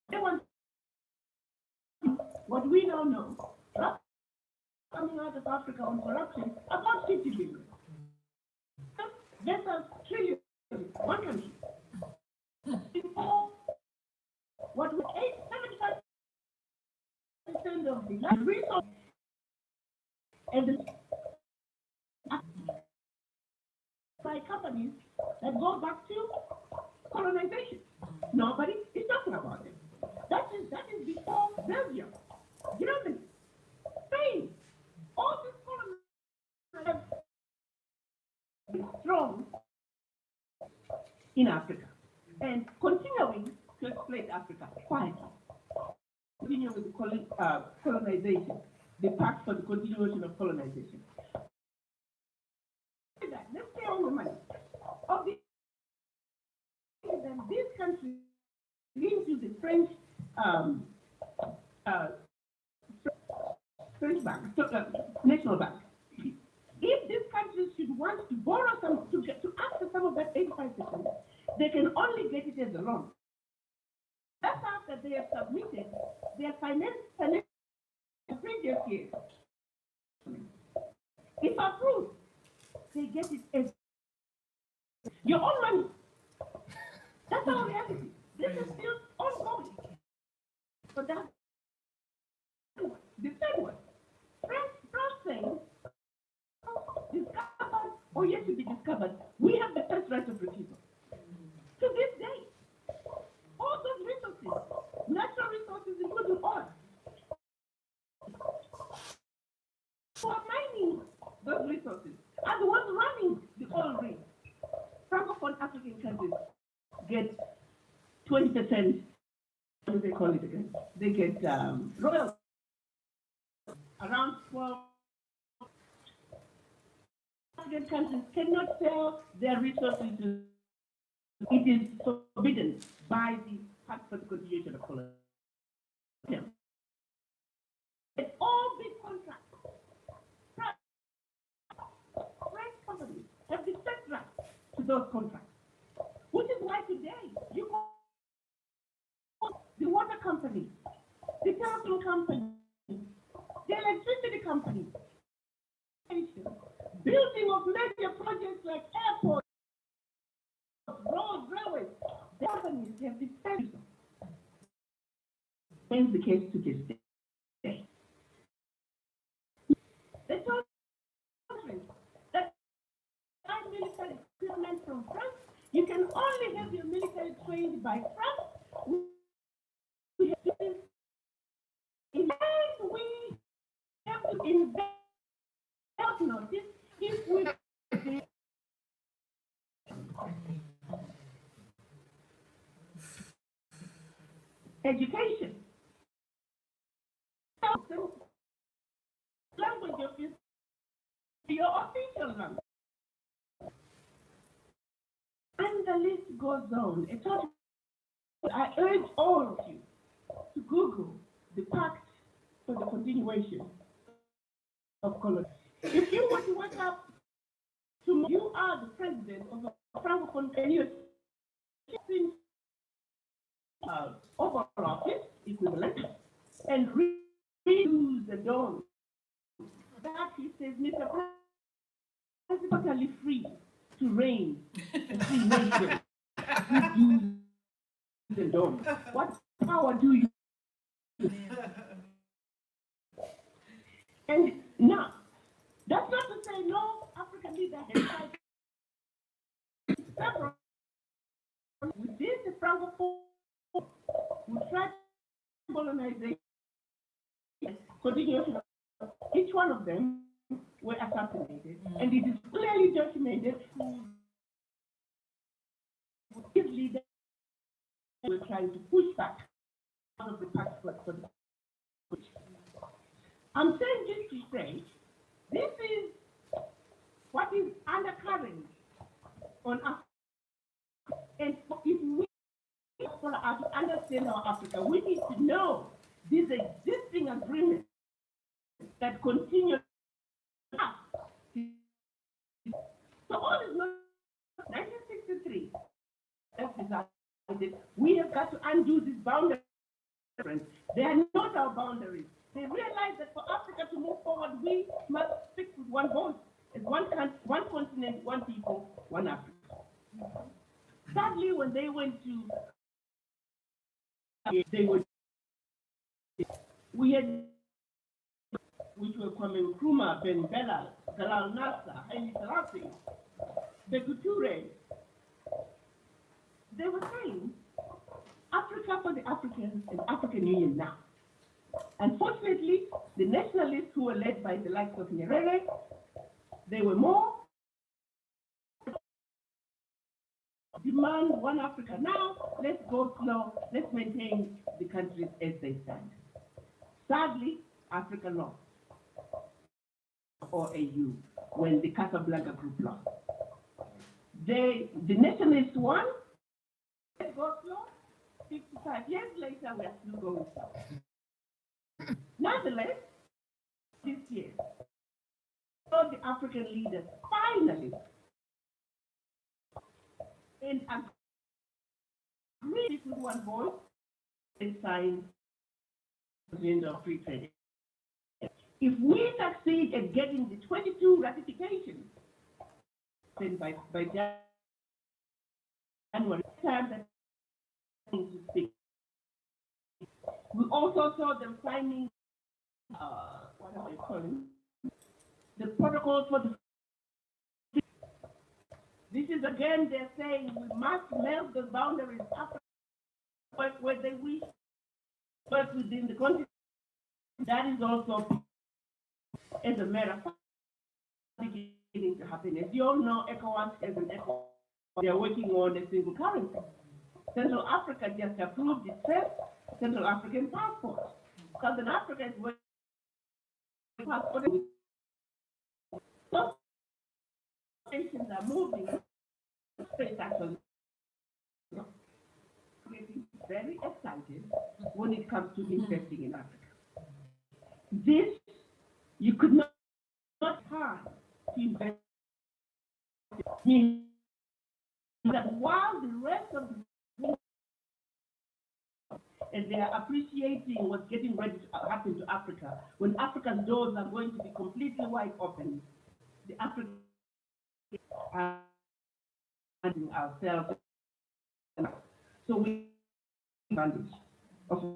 They want what we now know, coming out of Africa on corruption, about 50 billion. That's a trillion, one country. Before, what was 75% of the land resource and the by companies that go back to colonization. Nobody is talking about it. That is before Belgium, Germany, Spain, all these colonies have strong in Africa and continuing to exploit Africa quietly. Continue with the colonization, the pact for the continuation of colonization. Let's stay on the money. Of the these countries linked to the French French bank, national bank. If these countries should want to borrow some, to access some of that 85%, they can only get it as a loan. That's after they have submitted their finance previous year. If approved, they get it as your own money. That's our reality. This is still ongoing. So that's the third one. France saying, discovered or yet to be discovered, we have the first right of refusal. To this day, all those resources, natural resources, including oil, who are mining those resources are the ones running the oil rig. Francophone African countries get 20%, what do they call it again? They get royalty, around 12. African countries cannot sell their resources. It is forbidden by the Pact for the Continuation of Colonialism. It's all big contracts. French companies have the set right to those contracts. Which is why today you call the water company, the telephone company, the electricity company, building of major projects like airports, roads, railways, the companies have the same. Remains the case to this day. They told that military equipment from France, you can only have your military trained by France. We have to invest notice if we education. your official language. And the list goes on. I urge all of you to Google the Pact for the Continuation of Colony. If you want to wake up tomorrow, you are the president of a Francophone community. Over office equivalent and read the dawn. That he says, Mr. President is totally free to reign a free nation. Reduce the dawn. What power do you? And now, that's not to say no African leader has tried several within the Francophone. We tried colonization, continuation of each one of them were assassinated, and it is clearly documented who his leaders were trying to push back out of the pact for the. I'm saying this to say, this is what is undercurrent on Africa, and if we for us to understand our Africa, we need to know these existing agreements that continue. So all is not 1963. We have got to undo these boundaries. They are not our boundaries. They realize that for Africa to move forward, we must speak with one voice. As one continent, one people, one Africa. Sadly, when they went to we had, which were Kwame Nkrumah, Ben Bella, Galal Nasser, Haile Selassie, Sekou Touré. They were saying, Africa for the Africans and African Union now. Unfortunately, the nationalists who were led by the likes of Nyerere, they were more demand one Africa now, let's go slow, let's maintain the countries as they stand. Sadly, Africa lost, or AU, when the Casablanca group lost. The nationalists won, let's go slow, 55 years later, we are still going slow. Nonetheless, this year, all the African leaders finally and agree with one voice and sign the agenda of free trade. If we succeed at getting the 22 ratifications, then by January, time that to speak. We also saw them signing, what am I calling? The protocol for the. This is again, they're saying we must melt the boundaries up where they wish, but within the continent. That is also, as a matter of fact, beginning to happen. As you all know, ECOWAS has an ECOWAS. They are working on a single currency. Central Africa just approved its first Central African passport. Southern Africa is working on passport. So nations are moving space actually. Very excited when it comes to investing in Africa. This, you could not hard to invest. Means that while the rest of the and they are appreciating what's getting ready to happen to Africa, when Africa's doors are going to be completely wide open, the Africans are finding ourselves. So we advantage of,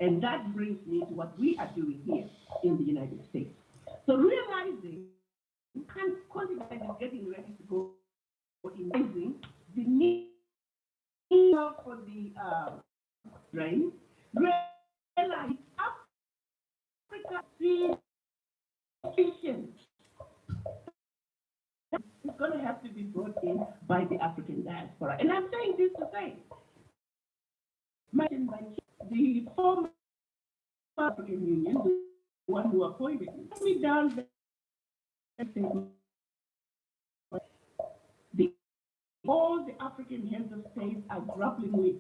and that brings me to what we are doing here in the United States. So realizing, continent is getting ready to go in the need for the drain, realize Africa is efficient. It's going to have to be brought in by the African diaspora. And I'm saying this to say, mentioned by the former African Union, one who appointed me. Put me down there and say, all the African heads of state are grappling with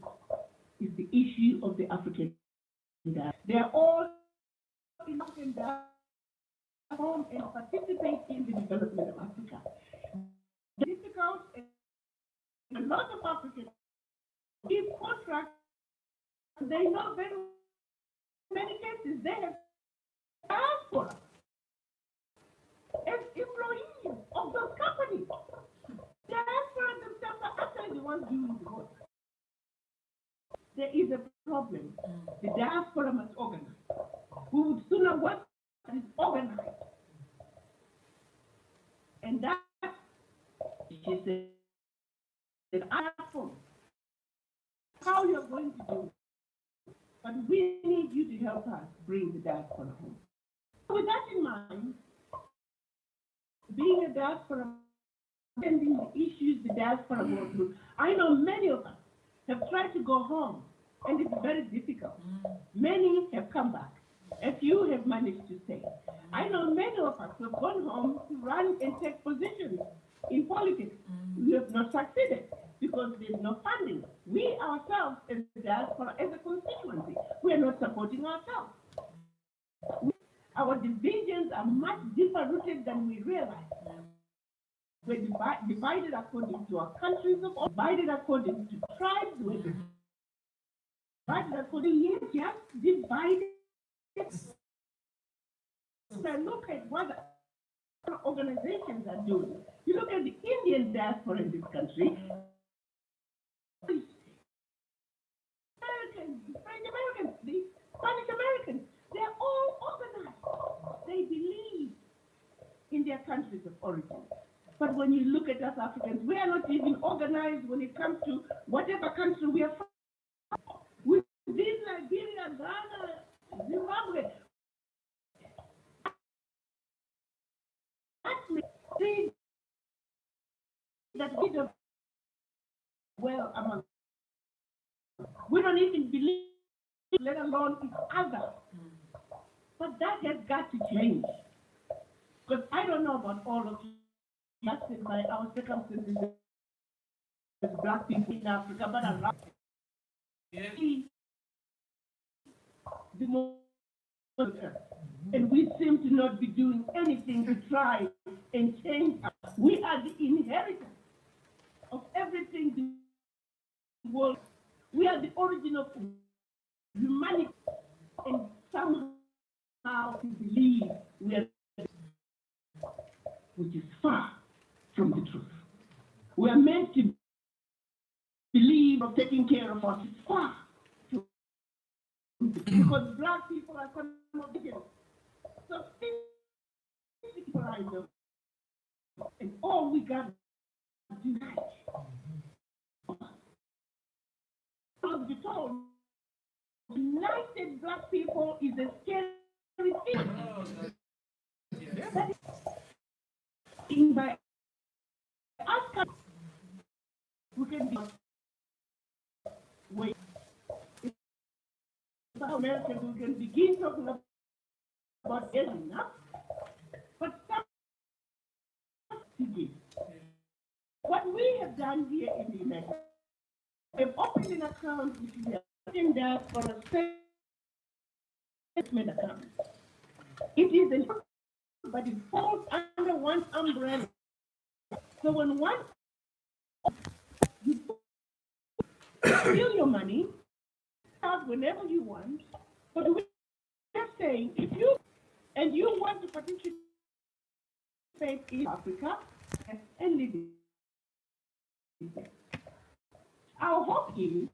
is the issue of the African diaspora. They are all in African diaspora and participate in the development of Africa. The difficult and a lot of Africans give contracts. They know very many cases they have diaspora as employees of those companies. Diaspora themselves are actually the ones doing the work. There is a problem. The diaspora must organize. We would sooner work that is organized. And that, she said, that I have from how you're going to do it. But we need you to help us bring the diaspora home. With that in mind, being a diaspora, attending the issues the diaspora go through, I know many of us have tried to go home, and it's very difficult. Many have come back. A few have managed to stay. I know many of us have gone home to run and take positions in politics. We have not succeeded because there's no funding. We ourselves, as the diaspora, as a constituency, we are not supporting ourselves. Our divisions are much deeper rooted than we realize. We're divided according to our countries, or divided according to tribes, we're divided according to just divided. So look at what the organizations are doing. You look at the Indian diaspora in this country, Americans, the French Americans, the Spanish Americans, they're all organized. They believe in their countries of origin. But when you look at us Africans, we are not even organized when it comes to whatever country we are from. Within Liberia, Ghana, Zimbabwe, see that we don't well among. We don't even believe, let alone each other. But that has got to change. Because I don't know about all of you. That's in our circumstances as black people in Africa, but around the most and we seem to not be doing anything to try and change us. We are the inheritors of everything the world. We are the origin of humanity, and somehow we believe we are, which is far from the truth. We are meant to believe of taking care of us. It's far from the truth. Because black people are some of the people. So people I know, and all we got to do of the told, united black people is a scary thing. That is by us, we can be wait. Americans, we can begin talking about getting enough, but what we have done here in the United States, we've opened an account which we are putting there for a investment account. It is an, but it falls under one umbrella. So when one you steal your money out whenever you want, but we're saying if you and you want to participate in Africa and live in there. Our hope is